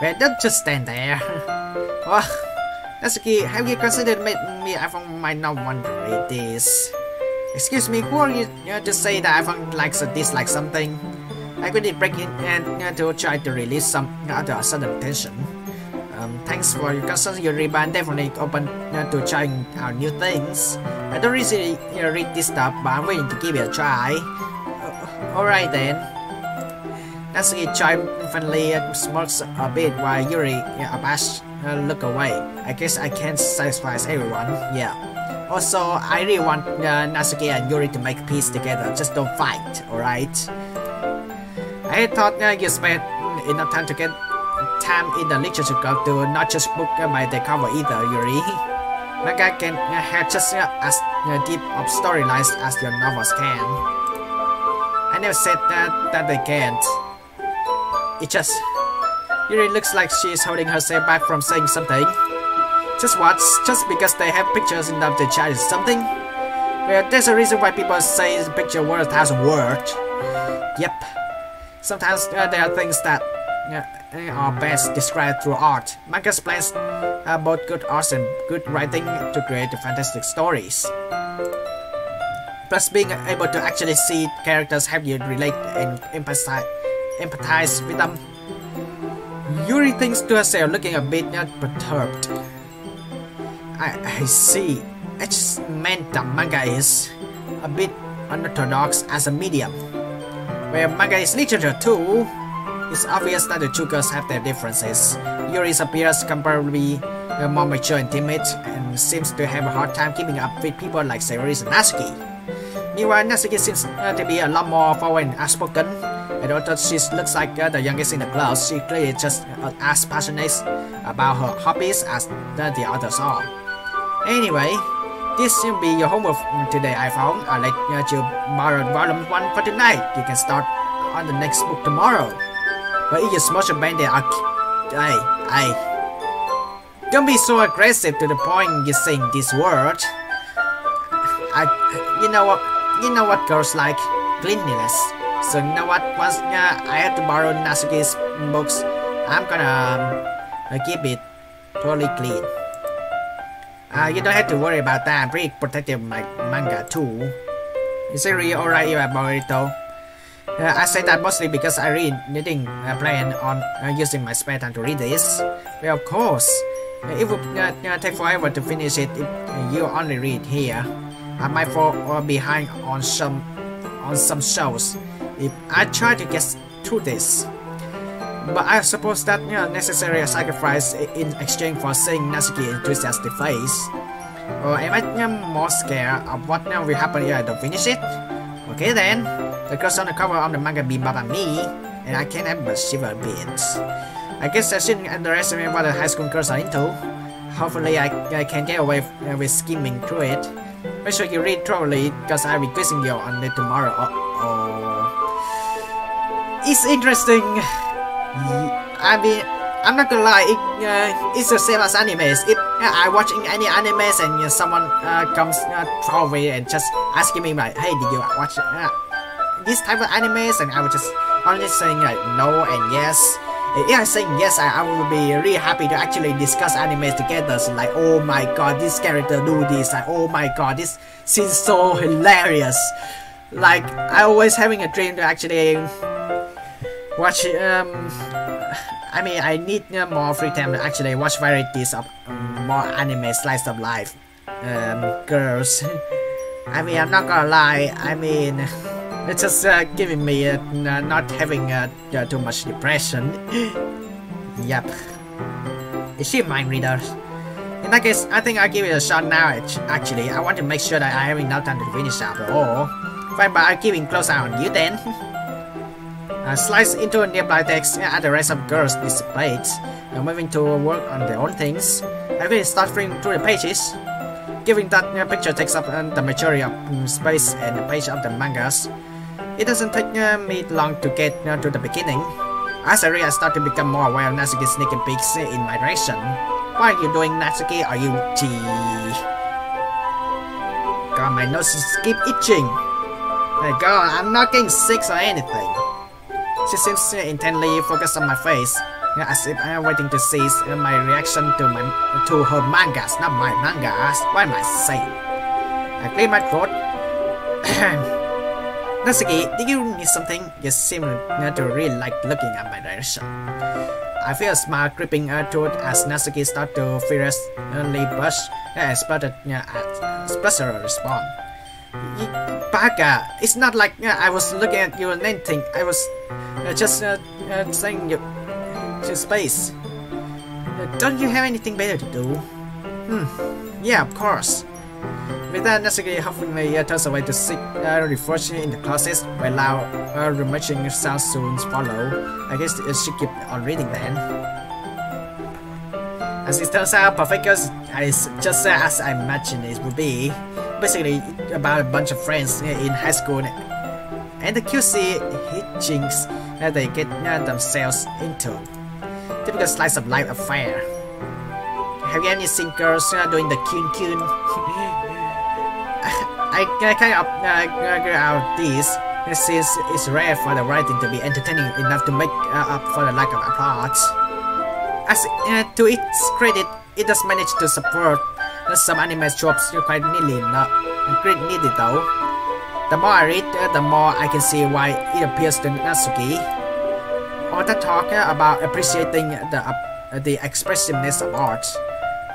Well, don't just stand there. Well, Natsuki, have you considered me iPhong might not want to read this? Excuse me, who are you to say that iPhong likes or dislikes something? I couldn't break in and to try to release some other sudden tension. Thanks for your concern, Yuri, but I'm definitely open to trying out new things. I don't really read this stuff, but I'm willing to give it a try. Alright then. Natsuki triumphantly smirks a bit while Yuri abashed look away. I guess I can't satisfy everyone. Yeah. Also, I really want Natsuki and Yuri to make peace together. Just don't fight, alright? I thought you spent enough time to get time in the literature club to not just book by the cover either, Yuri. Manga can have just as deep of storylines as your novels can. I never said that they can't. It just... Yuri looks like she's holding herself back from saying something. Just what? Just because they have pictures in the chat is something? Well, there's a reason why people say the picture worth 1,000 words. Yep. Sometimes there are things that are best described through art. Manga's plans both good art and good writing to create fantastic stories. Plus, being able to actually see characters help you relate and empathize with them. Yuri thinks to herself, looking a bit perturbed. I see. I just meant that manga is a bit unorthodox as a medium. Where manga is literature too, it's obvious that the two girls have their differences. Yuri appears comparably more mature and timid, and seems to have a hard time keeping up with people like Sayori and Natsuki. Meanwhile, Natsuki seems to be a lot more forward and outspoken, and although she looks like the youngest in the class, she clearly just as passionate about her hobbies as the others are. Anyway, this will be your homework today, iPhong. I'll let you borrow volume 1 for tonight. You can start on the next book tomorrow. But if you smash a bandit, hey, don't be so aggressive to the point you're saying this word. You know what girls like? Cleanliness. So you know what? Once I had to borrow Natsuki's books, I'm gonna keep it totally clean. You don't have to worry about that. I'm pretty protective of my manga too. Is it really alright if I borrow it though? I say that mostly because I really didn't plan on using my spare time to read this. Well, of course, it would take forever to finish it if you only read here. I might fall behind on some shows if I try to get through this. But I suppose that necessary sacrifice in exchange for seeing Natsuki enthusiastic face. Or am I more scared of what will happen if I don't finish it? Okay then, the girls on the cover of the manga beam up at me, and I can't help but shiver a bit. I guess I shouldn't underestimate what the high school girls are into. Hopefully I can get away with skimming through it. Make sure you read thoroughly, because I'll be quizzing you on it tomorrow. It's interesting. I mean, I'm not gonna lie, it's the same as animes. If I watching any animes and someone comes away and just asking me like, hey, did you watch this type of animes? And I would just only saying like no and yes. If I'm saying yes, I will be really happy to actually discuss animes together. So like, oh my god, this character do this. Like, oh my god, this seems so hilarious. Like, I always having a dream to actually watch. I mean, I need more free time to actually watch varieties of more anime slice of life. Girls. I mean, I'm not gonna lie. I mean, it's just giving me not having too much depression. Yep. Is she a mind reader? In that case, I think I'll give it a shot now. Actually, I want to make sure that I have enough time to finish after all. Fine, but I'm keeping close eye on you then. Slice into a nearby text at the rest of girls displayed, moving to work on their own things. I will start flipping through the pages. Given that picture takes up the majority of space and the page of the mangas, it doesn't take me long to get to the beginning. As I read, I start to become more aware of Natsuki sneaking peeks in my direction. What are you doing, Natsuki? Are you God, my nose keep itching. My god, I'm not getting sick or anything. She seems intently focused on my face, as if I'm waiting to see my reaction to her mangas, not my mangas. What am I saying? I clear my throat. Natsuki, do you need something? You seem to really like looking at my direction. I feel a smile creeping through as Natsuki starts to furiously blush and splutter a response. Baka, it's not like I was looking at you or anything. I was just saying you to space. Don't you have anything better to do? Yeah, of course. With that, Natsuki huffingly turns away to seek refuge in the closet, while loud rummaging sounds soon follow. I guess she keep on reading then. As it turns out, Perfectus is just as I imagined it would be. Basically, about a bunch of friends in high school and the QC hijinks they get themselves into. Typical slice of life affair. Have you any seen girls doing the kun? I kind of agree out this, since it's rare for the writing to be entertaining enough to make up for the lack of applause. As to its credit, it does manage to support some anime tropes quite neatly, not great needed though. The more I read, the more I can see why it appeals to Natsuki. All that talk about appreciating the expressiveness of art.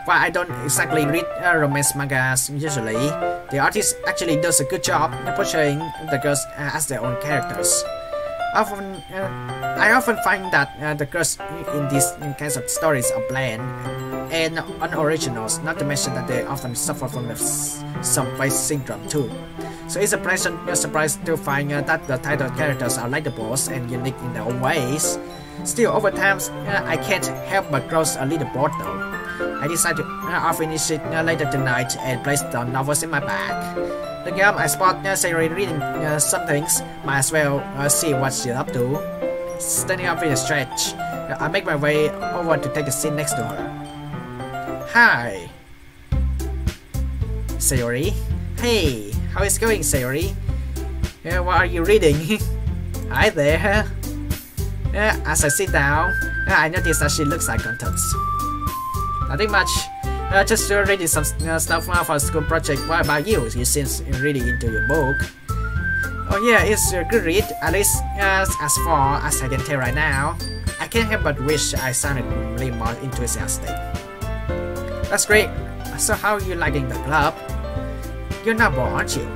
While I don't exactly read romance mangas usually, the artist actually does a good job portraying the girls as their own characters. I often find that the girls in these kinds of stories are bland and unoriginal, not to mention that they often suffer from the some face syndrome too. So it's a pleasant surprise to find that the title characters are likable and unique in their own ways. Still, over time, I can't help but grow a little bored though. I decided I'll finish it later tonight and place the novels in my bag. The girl I spot Sayori reading some things, might as well see what she's up to. Standing up in a stretch, I make my way over to take a seat next to her. Hi, Sayori. Hey, how is it going, Sayori? What are you reading? Hi there. As I sit down, I notice that she looks like contents. Nothing much. Just reading some stuff for a school project. What about you? You seem really into your book. Oh yeah, it's a good read, at least as far as I can tell right now. I can't help but wish I sounded really more enthusiastic. That's great. So how are you liking the club? You're not bored, aren't you?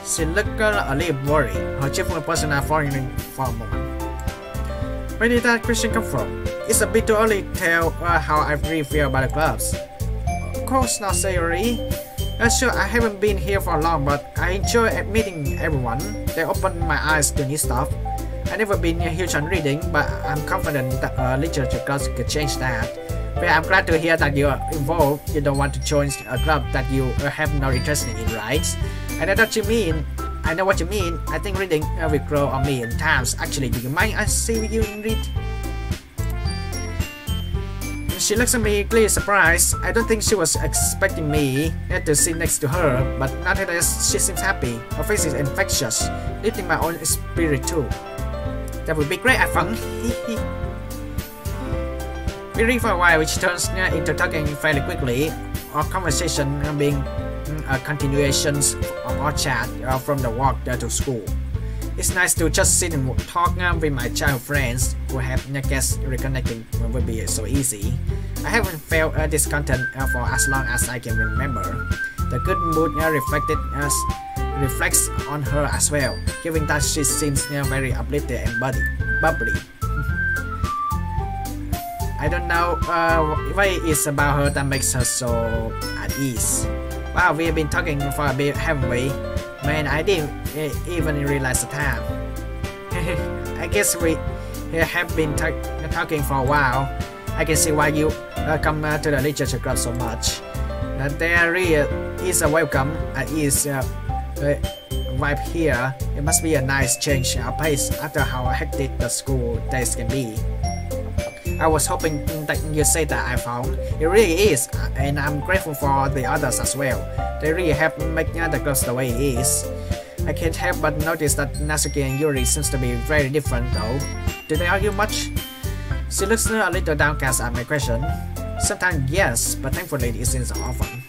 She looked a little worried, her cheerful persona falling for a moment. Where did that question come from? It's a bit too early to tell how I really feel about the clubs. Of course not, Sayori. Sure, I haven't been here for long, but I enjoy meeting everyone. They open my eyes to new stuff. I've never been huge on reading, but I'm confident that literature clubs could change that. But I'm glad to hear that you are involved. You don't want to join a club that you have no interest in, right? I know what you mean. I know what you mean. I think reading will grow on me in times. Actually, do you mind I see you read? She looks at me, clearly surprised. I don't think she was expecting me to sit next to her, but nonetheless, she seems happy. Her face is infectious, lifting my own spirit too. That would be great, iPhong. We read for a while, which turns into talking fairly quickly. Our conversation being a continuation of our chat from the walk to school. It's nice to just sit and talk with my childhood friends who have guessed reconnecting will be so easy. I haven't felt this content for as long as I can remember. The good mood reflects on her as well, given that she seems very uplifted and bubbly. I don't know what it is about her that makes her so at ease. Wow, we have been talking for a bit, haven't we? Man, I didn't even realize the time. I guess we have been talking for a while. I can see why you come to the literature club so much. There really is a welcome at ease vibe here. It must be a nice change of pace after how hectic the school days can be. I was hoping that you say that I found. It really is, and I'm grateful for the others as well. They really help make the club the way it is. I can't help but notice that Natsuki and Yuri seems to be very different though. Do they argue much? She looks a little downcast at my question. Sometimes yes, but thankfully it isn't so often.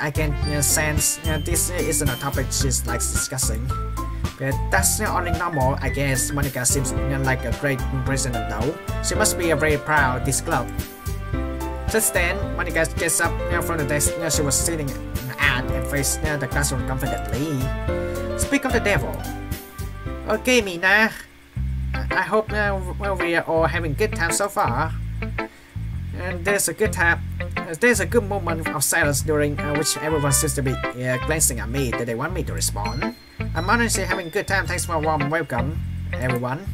I can sense this isn't a topic she likes discussing. But that's only normal, I guess. Monica seems like a great president though. She must be very proud of this club. Just then, Monica gets up from the desk she was sitting at and face the classroom confidently. Speak of the devil. Okay, Mina. I hope we are all having a good time so far. And there's a good time. There's a good moment of silence during which everyone seems to be glancing at me. Do they want me to respond? I'm honestly having a good time. Thanks for a warm welcome, everyone.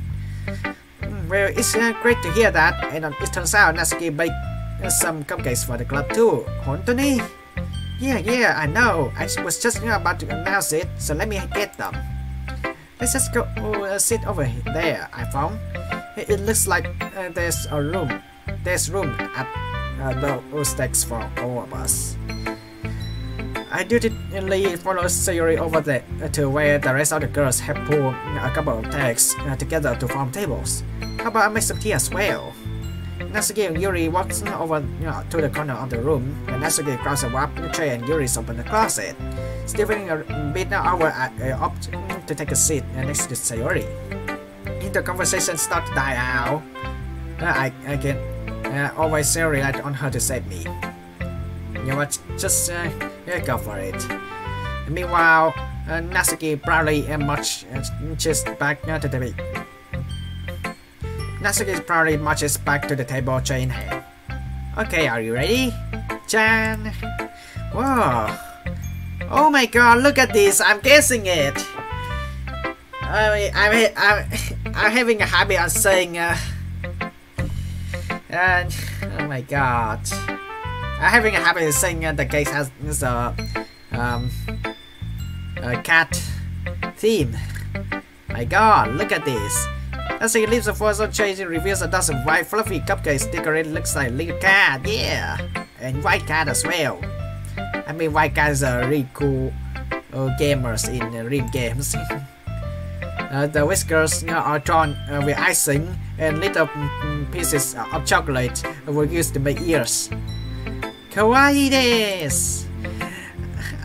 Well, it's great to hear that. And it turns out Natsuki baked some cupcakes for the club too. Hontoni? Yeah, I know. I was just about to announce it, so let me get them. Let's just go sit over there, iPhong. It looks like there's room at those decks for all of us. I dutifully follow Sayuri over there to where the rest of the girls have pulled a couple of decks together to form tables. How about I make some tea as well? Natsuki and Yuri walks over to the corner of the room, and Natsuki grabs a wrap tray and Yuri's open the closet. Still waiting a bit over opt to take a seat next to Sayuri. The conversation starts to die out. I can always rely on her to save me. You know what? Just go for it. Meanwhile, Natsuki proudly marches back to the Natsuki proudly marches back to the table, tray in hand. Okay, are you ready, Jan? Whoa! Oh my God! Look at this! I'm guessing it. I'm having a habit of saying oh my God! I'm having a habit of saying the cake has a cat theme. My God! Look at this. As he leaves the first change, and reveals a dozen white fluffy cupcakes decorated looks like a little cat, yeah! And white cat as well. I mean, white cats are really cool gamers in real games. The whiskers are drawn with icing, and little pieces of chocolate were used to make ears. Kawaii desu!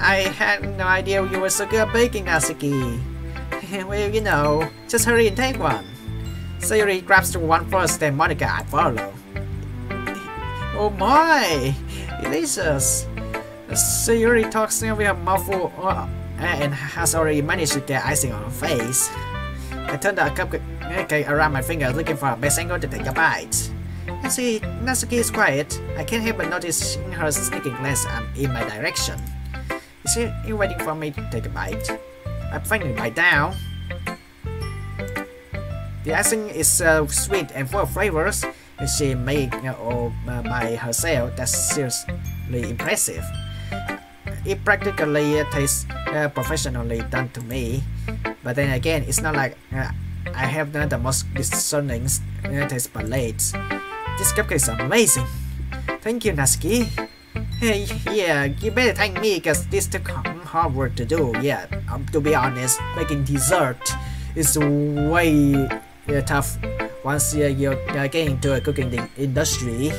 I had no idea you were so good at baking, Natsuki. Well, you know, just hurry and take one. Sayuri grabs the one first, then Monica I follow. Oh my! Delicious! Sayuri talks with a mouthful and has already managed to get icing on her face. I turn the cupcake around my finger looking for a best angle to take a bite. Natsuki is quiet. I can't help but notice her sneaking glance in my direction. Is she waiting for me to take a bite? I finally bite down. The icing is sweet and full of flavors, and she made all by herself. That's seriously impressive. It practically tastes professionally done to me, but then again, it's not like I have the most discerning taste palates. This cupcake is amazing. Thank you, Natsuki. Hey, yeah, you better thank me because this took hard work to do. Yeah, to be honest, making dessert is way tough once you're getting into a cooking industry.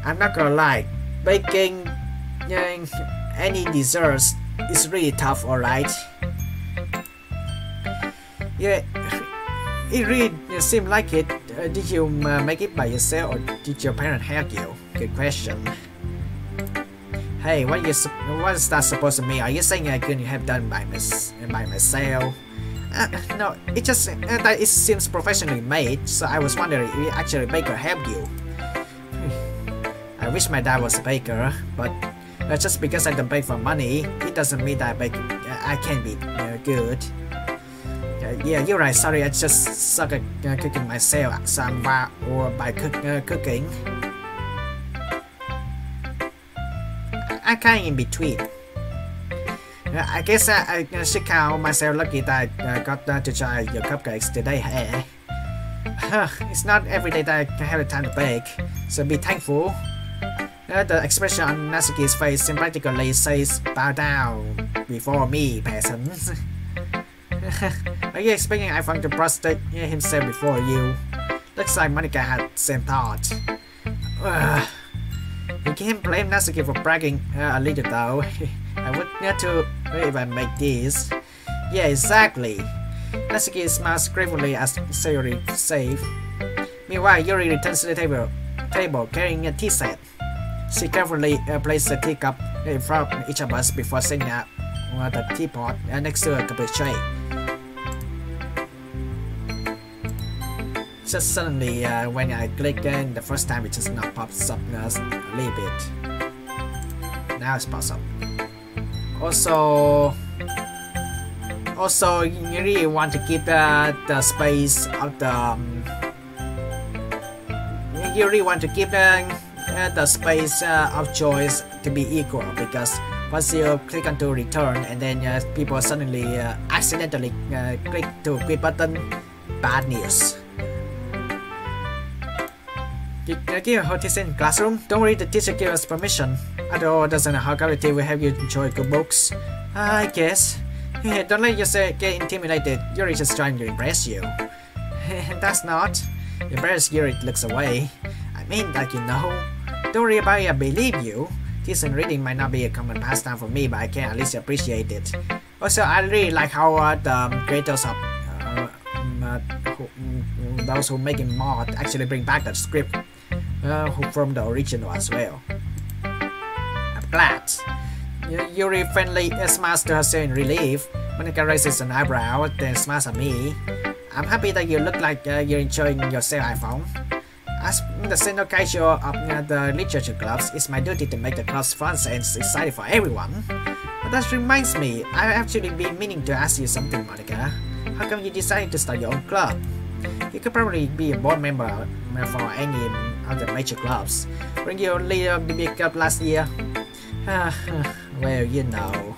I'm not gonna lie, baking any desserts is really tough, alright? Yeah, it really seemed like it. Did you make it by yourself or did your parents help you? Good question. Hey, what is that supposed to mean? Are you saying I couldn't have done by myself? No, it just that it seems professionally made, so I was wondering if actually a baker helped you. I wish my dad was a baker, but just because I don't bake for money, it doesn't mean that I can be good. Yeah, you're right. Sorry, I just suck at cooking myself, somehow or by cooking. I kind of in between. I guess I should count myself lucky that I got to try your cupcakes today. Hey, it's not every day that I have the time to bake, so be thankful. The expression on Natsuki's face sympathetically says, "Bow down before me, peasants." Are you expecting iPhong to prostrate himself before you? Looks like Monica had the same thought. You can't blame Natsuki for bragging a little though. I would need to if I make this. Yeah, exactly. Natsuki smiles gratefully as Sayuri safe. Meanwhile, Yuri returns to the table carrying a tea set. She carefully places the teacup in front of each of us before setting up the teapot next to a complete tray. Just suddenly, when I click in the first time, it just not pops up a little bit. Now it pops up. Also, you really want to keep the space of the. You really want to keep the space of choice to be equal, because once you click onto return and then people suddenly accidentally click to quit button, bad news. Give a teacher in classroom. Don't worry, the teacher gives us permission. Although doesn't know how quality will help you enjoy good books. I guess. Don't let yourself get intimidated. Yuri just trying to impress you. That's not. Impress Yuri looks away. I mean, like, you know. Don't worry about it, I believe you. Teaching reading might not be a common pastime for me, but I can at least appreciate it. Also, I really like how the creators of those who making mod actually bring back the script from the original as well. I'm glad. Yuri friendly smiles to herself in relief. Monika raises an eyebrow, then smiles at me. I'm happy that you look like you're enjoying yourself, iPhong. As the senior casual of the literature clubs, it's my duty to make the clubs fun and exciting for everyone. But that reminds me, I've actually been meaning to ask you something, Monika. How come you decided to start your own club? You could probably be a board member for any of the major clubs. Weren't you a leader of the big club last year? Well, you know.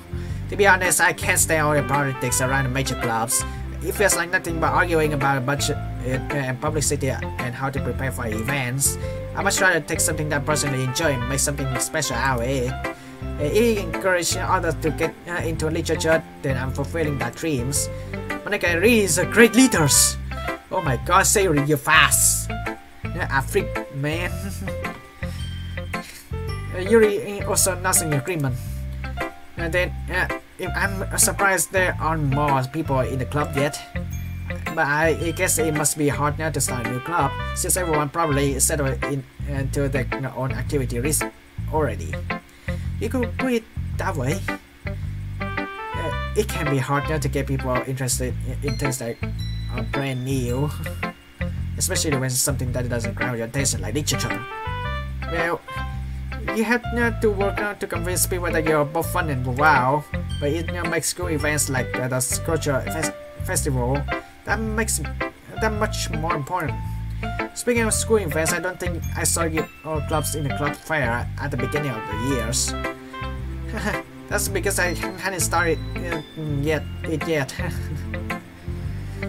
To be honest, I can't stand all the politics around the major clubs. It feels like nothing but arguing about a budget and publicity and how to prepare for events. I much rather take something that I personally enjoy and make something special out of it. If you encourage others to get into literature, then I'm fulfilling their dreams. Monika really is a great leader. Oh my god, Sayuri, you're fast. A freak, man. Yuri also nods in agreement. And then, I'm surprised there aren't more people in the club yet. But I guess it must be hard now to start a new club, since everyone probably settled into their own activity risk already. You could put it that way. It can be hard now to get people interested in things that are brand new, especially when it's something that doesn't grab your attention like literature. Well, you have to work out to convince people that you're both fun and wow, but it makes school events like the cultural festival that makes that much more important. Speaking of school events, I don't think I saw you all clubs in the club fair at the beginning of the years. That's because I hadn't started yet.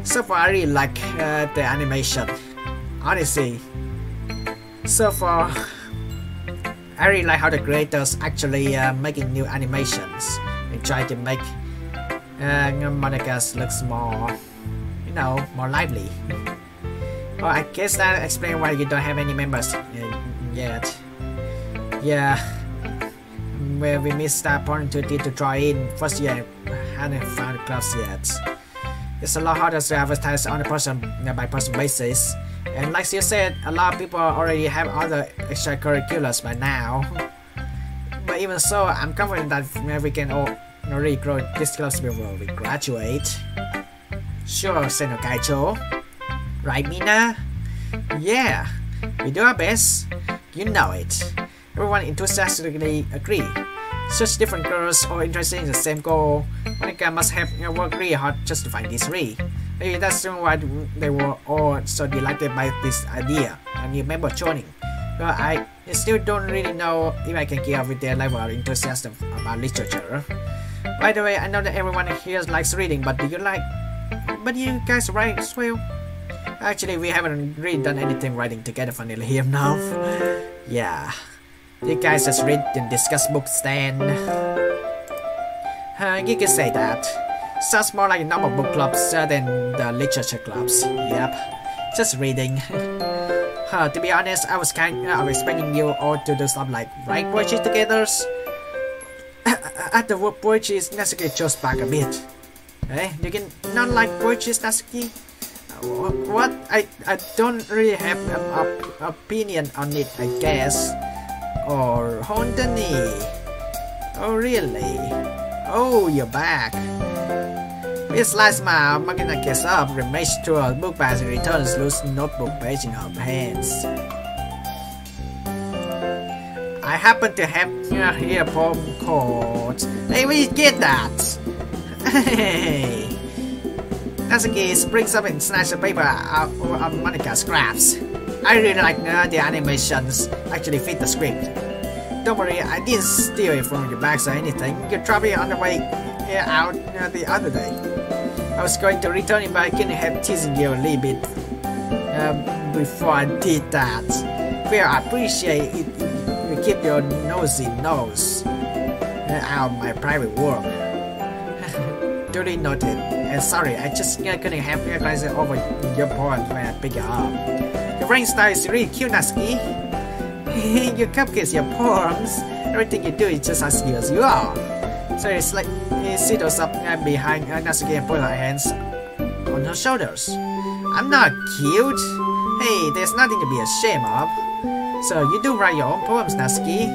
So far, I really like the animation. Honestly, so far, I really like how the creators actually making new animations and try to make Monika's looks more, more lively. Well, I guess that explains why you don't have any members yet. Yeah. Well, we missed that opportunity to try in first year and hadn't found clubs yet. It's a lot harder to advertise on a person-by-person basis. And like you said, a lot of people already have other extracurriculars by now. But even so, I'm confident that we can all really grow these clubs before we graduate. Sure, Seno Kaicho. Right, Mina? Yeah, we do our best. You know it. Everyone enthusiastically agree. Such different girls all interested in the same goal. Monika must have worked really hard just to find these three. Maybe that's why they were all so delighted by this idea, a new member joining. But I still don't really know if I can keep up with their level of enthusiasm about literature. By the way, I know that everyone here likes reading, but do you guys write as well? Actually, we haven't really done anything writing together funnily enough. Yeah. You guys just read and discuss books then. You can say that. Sounds more like normal book clubs than the literature clubs. Yep, just reading. To be honest, I was kind of expecting you all to do stuff like write poetry together. At the word poetry, Natsuki chose back a bit. You can not like poetry, Natsuki? What? I don't really have an opinion on it, I guess. Or Hondani. Oh really? Oh, you're back. With a slight smile, Makina gets up, remains to her book bag and returns loose notebook page in her hands. I happen to have here a poem called... Hey, where did you get that? Hey! Natsuki springs up and snatches the paper out of Monika's scraps. I really like the animations actually fit the script. Don't worry, I didn't steal it from your bags or anything. You dropped it on the way out the other day. I was going to return it, but I couldn't help teasing you a little bit before I did that. Well, I appreciate it. You keep your nosy nose out of my private work. Duly noted. And sorry, I just couldn't help glancing over your poem when I pick it up. Your writing style is really cute, Natsuki. Your cupcakes, your poems, everything you do is just as cute as you are. So it's like he sits up behind Natsuki and puts her hands on her shoulders. I'm not cute. Hey, there's nothing to be ashamed of. So you do write your own poems, Natsuki?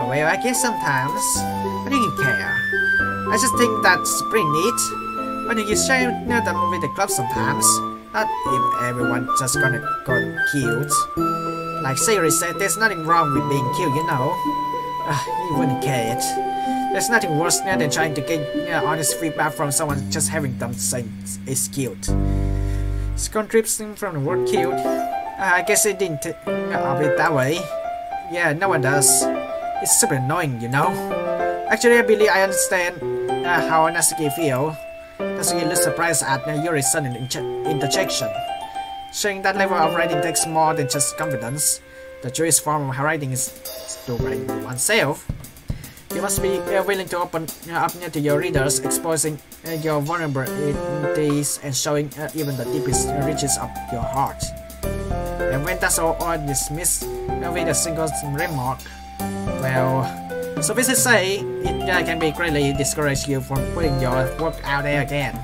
Well, I guess sometimes. But do you care? I just think that's pretty neat. Why don't you share them with the club sometimes? Not if everyone just gonna go cute. Like Sayori said, there's nothing wrong with being cute, you know. You wouldn't care it. There's nothing worse than trying to get honest feedback from someone just having them say it's cute. It's contributing from the word cute. I guess it didn't of it that way. Yeah, no one does. It's super annoying, you know. Actually, I believe I understand how Natsuki feels. Natsuki looks surprised at Yuri's sudden interjection. Showing that level of writing takes more than just confidence. The truest form of writing is to write oneself. You must be willing to open up to your readers, exposing your vulnerabilities and showing even the deepest reaches of your heart. And when that's all dismissed with a single remark, well, so this is say, it can be greatly discourage you from putting your work out there again.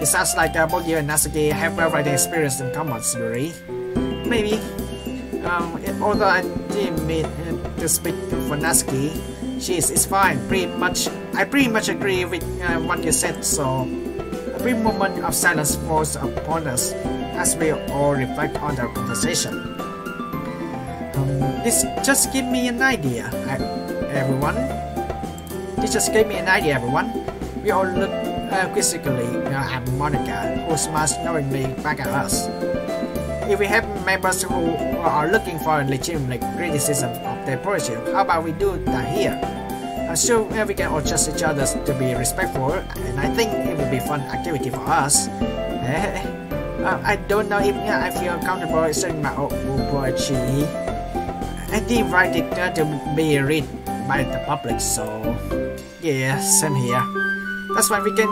It sounds like both you and Natsuki have well-writing experience in common, Yuri. Maybe. Although I didn't mean to speak for Natsuki, it's fine. I pretty much agree with what you said. So, a brief moment of silence falls upon us as we all reflect on the conversation. This just gave me an idea, everyone. This just gave me an idea, everyone. We all look quizzically at Monica, who smiles knowingly back at us. If we have members who are looking for legitimate criticism of their project, how about we do that here? I'm sure we can all trust each other to be respectful, and I think it will be a fun activity for us. I don't know if I feel comfortable sharing my own poetry. I didn't write it to be read by the public, so yeah, same here. That's why we can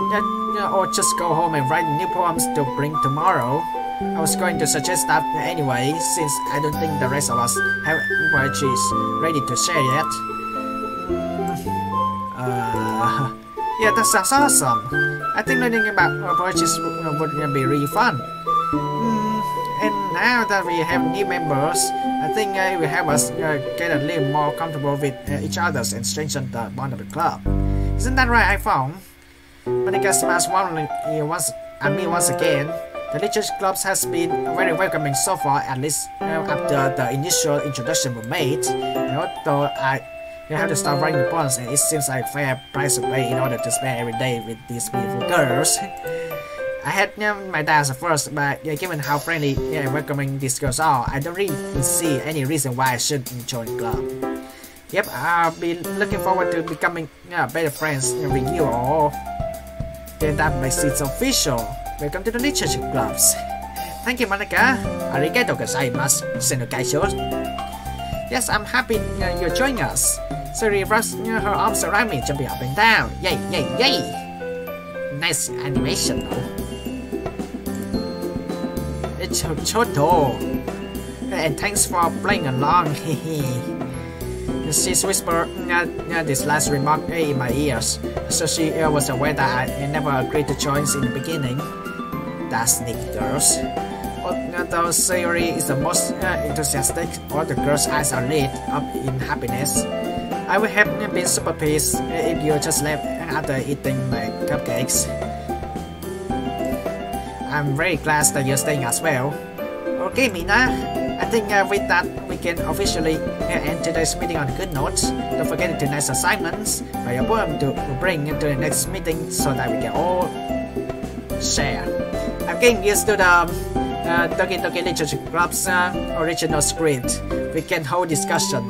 all just go home and write new poems to bring tomorrow. I was going to suggest that anyway, since I don't think the rest of us have poetry ready to share yet. Yeah, that sounds awesome. I think learning about poetry would be really fun. And now that we have new members, I think it will help us get a little more comfortable with each other and strengthen the bond of the club. Isn't that right, iPhong? Monica smiles warmly once again. The literature clubs has been very welcoming so far, at least after the initial introduction was made. And although I have to start writing poems, and it seems like a fair price to pay in order to spend every day with these beautiful girls. I had my doubts at first, but given how friendly and welcoming these girls are, I don't really see any reason why I shouldn't join the club. Yep, I'll be looking forward to becoming better friends with you all. Then that makes it official. Welcome to the literature clubs. Thank you, Monica. Arigato gozaimasu, Senokaicho. Yes, I'm happy you're joining us. Suri wraps her arms around me, jumping up and down. Yay, yay, yay! Nice animation, though. It's Choto. And thanks for playing along. She whispered this last remark in my ears, so she was aware that I never agreed to join in the beginning. That's sneaky girls. Although Sayori is the most enthusiastic, all the girls' eyes are lit up in happiness. I would have been super pissed if you just left after eating my cupcakes. I'm very glad that you're staying as well. Okay, Mina. I think with that, we can officially end today's meeting on a good note. Don't forget tonight's assignments by your poem to bring into the next meeting so that we can all share. I'm getting used to the Doki Doki Literature Club's original script. We can hold discussion.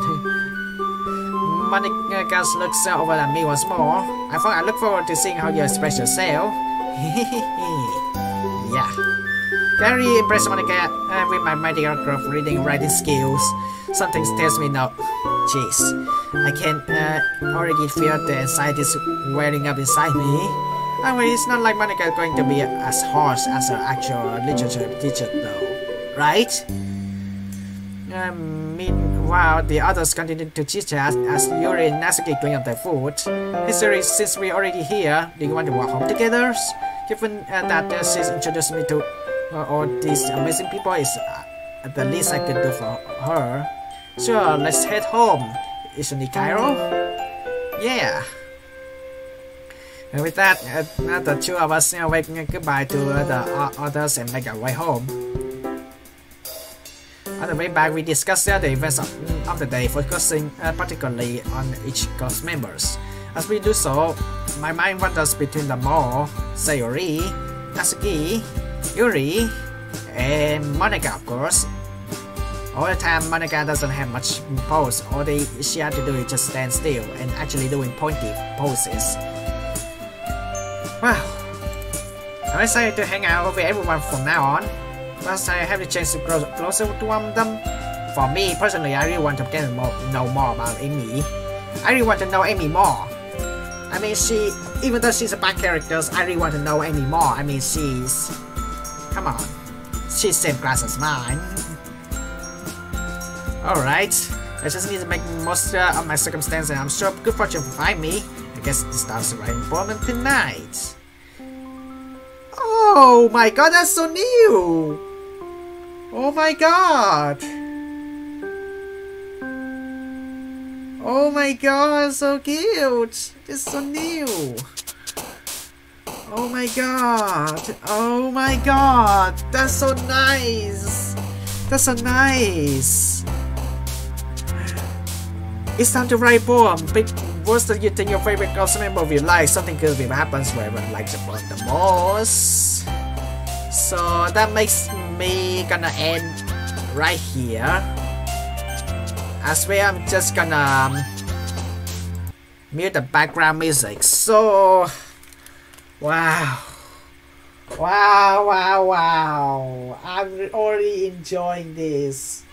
Monica looks over at me once more. I look forward to seeing how you express yourself. Yeah. Very impressed, Monica, with my mediocre reading and writing skills. Something tells me no. Jeez. I can already feel the anxiety welling up inside me. Anyway, it's not like Monica is going to be as harsh as her actual literature teacher though. Right? Meanwhile, the others continue to chit-chat as Yuri and Natsuki bring up their food. History, since we're already here, do you want to walk home together? Given that she's introduced me to all these amazing people, is the least I could do for her. Sure, let's head home. Isn't it, Cairo? Yeah. And with that, the two of us wave goodbye to the others and make our way home. On the way back, we discussed the events of the day, focusing particularly on each class members. As we do so, my mind wanders between the mall, Sayori, Natsuki, Yuri, and Monica, of course. All the time, Monica doesn't have much pose. All she had to do is just stand still and actually doing pointy poses. Wow, I'm excited to hang out with everyone from now on. Once I have the chance to grow closer to one of them. For me personally, I really want to know more about Amy. I really want to know Amy more. I mean, even though she's a bad character, I really want to know Amy more. I mean, come on, she's same class as mine. Alright, I just need to make the most of my circumstances, and I'm sure good fortune will find me. I guess this starts right important tonight. Oh my god, that's so new! Oh my god! Oh my god, so cute! It's so new! Oh my god! Oh my god! That's so nice! That's so nice! It's time to write a poem. Pick words that you think your favorite girl's member will like. Something good will happen where everyone likes the poem the most. So that makes me gonna end right here. As well, I'm just gonna mute the background music. So, wow. I'm already enjoying this.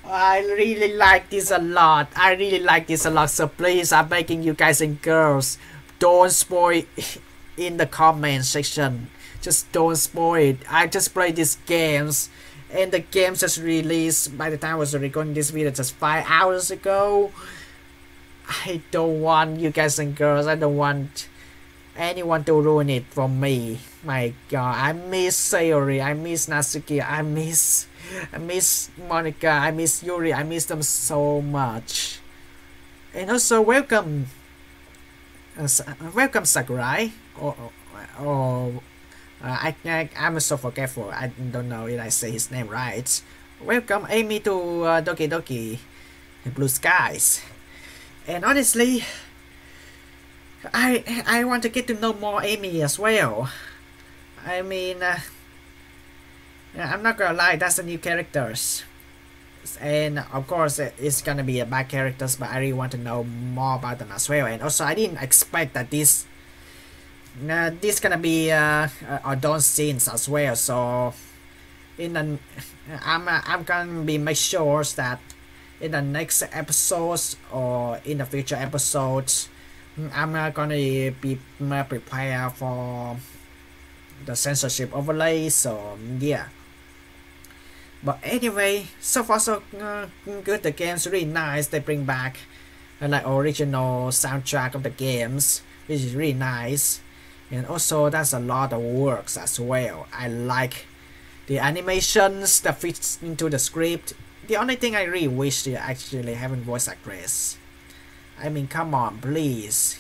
I really like this a lot. So please, I'm begging you guys and girls, don't spoil in the comment section. Just don't spoil it. I just played these games, and the game just released by the time I was recording this video just 5 hours ago. I don't want you guys and girls, I don't want anyone to ruin it for me. My god, I miss Sayori, I miss Natsuki, I miss Monica, I miss Yuri, I miss them so much. And also welcome Sakurai. I'm so forgetful. I don't know if I say his name right. Welcome Amy to Doki Doki Blue Skies. And honestly, I want to get to know more Amy as well. I mean, I'm not gonna lie, that's the new characters. And of course, it's gonna be a bad characters, but I really want to know more about them as well. And also, I didn't expect that this gonna be adult scenes as well. So, I'm gonna be make sure that in the next episodes or in the future episodes, I'm gonna be prepared for the censorship overlay. So yeah. But anyway, so far so good. The game's really nice. They bring back like original soundtrack of the games, which is really nice. And also that's a lot of works as well. I like the animations that fits into the script. The only thing I really wish they actually having voice actress. I mean, come on, please.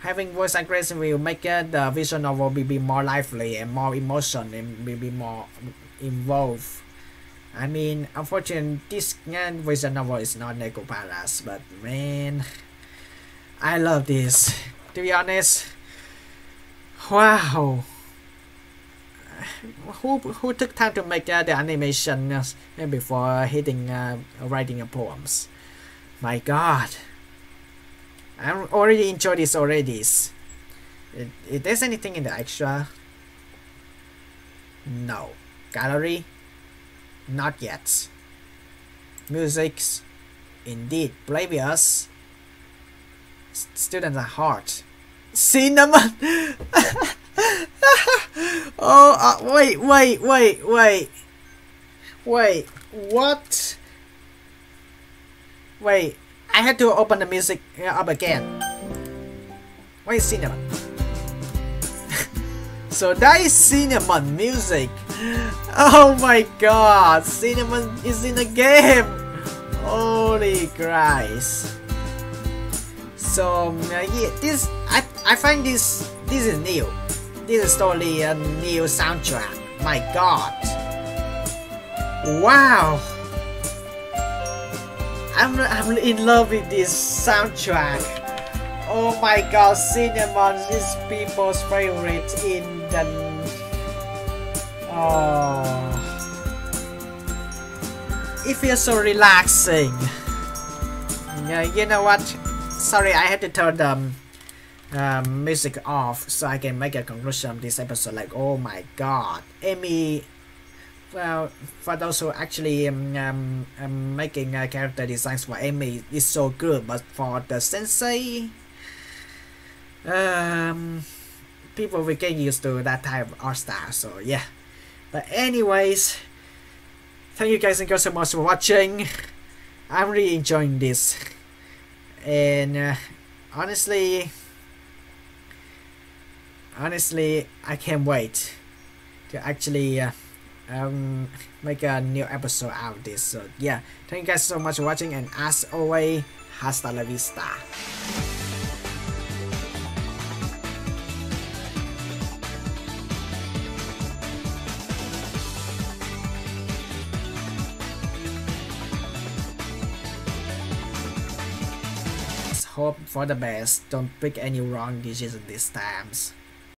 Having voice aggression will make the visual novel be more lively and more emotion and be more involved. I mean, unfortunately, this visual novel is not Neko Palace, but man, I love this. To be honest, wow. Who took time to make the animation before hitting writing poems? My God. I already enjoyed this already. Is there anything in the extra? No. Gallery? Not yet. Musics? Indeed. Play with us. Students are hard. Cinnamon! Oh, wait, what? Wait, I had to open the music up again. Why is cinnamon? So that is cinnamon music. Oh my God, cinnamon is in the game. Holy Christ. So yeah, this I find this is new. This is totally a new soundtrack. My God. Wow. I'm in love with this soundtrack. Oh my God, Cinnamon is people's favorite in the... Oh. It feels so relaxing. Yeah, you know what? Sorry, I had to turn the music off so I can make a conclusion of this episode. Like, oh my God, Amy. Well, for those who actually making character designs for Amy is so good, but for the sensei, people will get used to that type of art style. So yeah, but anyways, thank you guys and girls so much for watching. I'm really enjoying this, and honestly, I can't wait to actually make a new episode out of this. So yeah, thank you guys so much for watching, and as always, hasta la vista. Hope for the best. Don't pick any wrong decisions these times.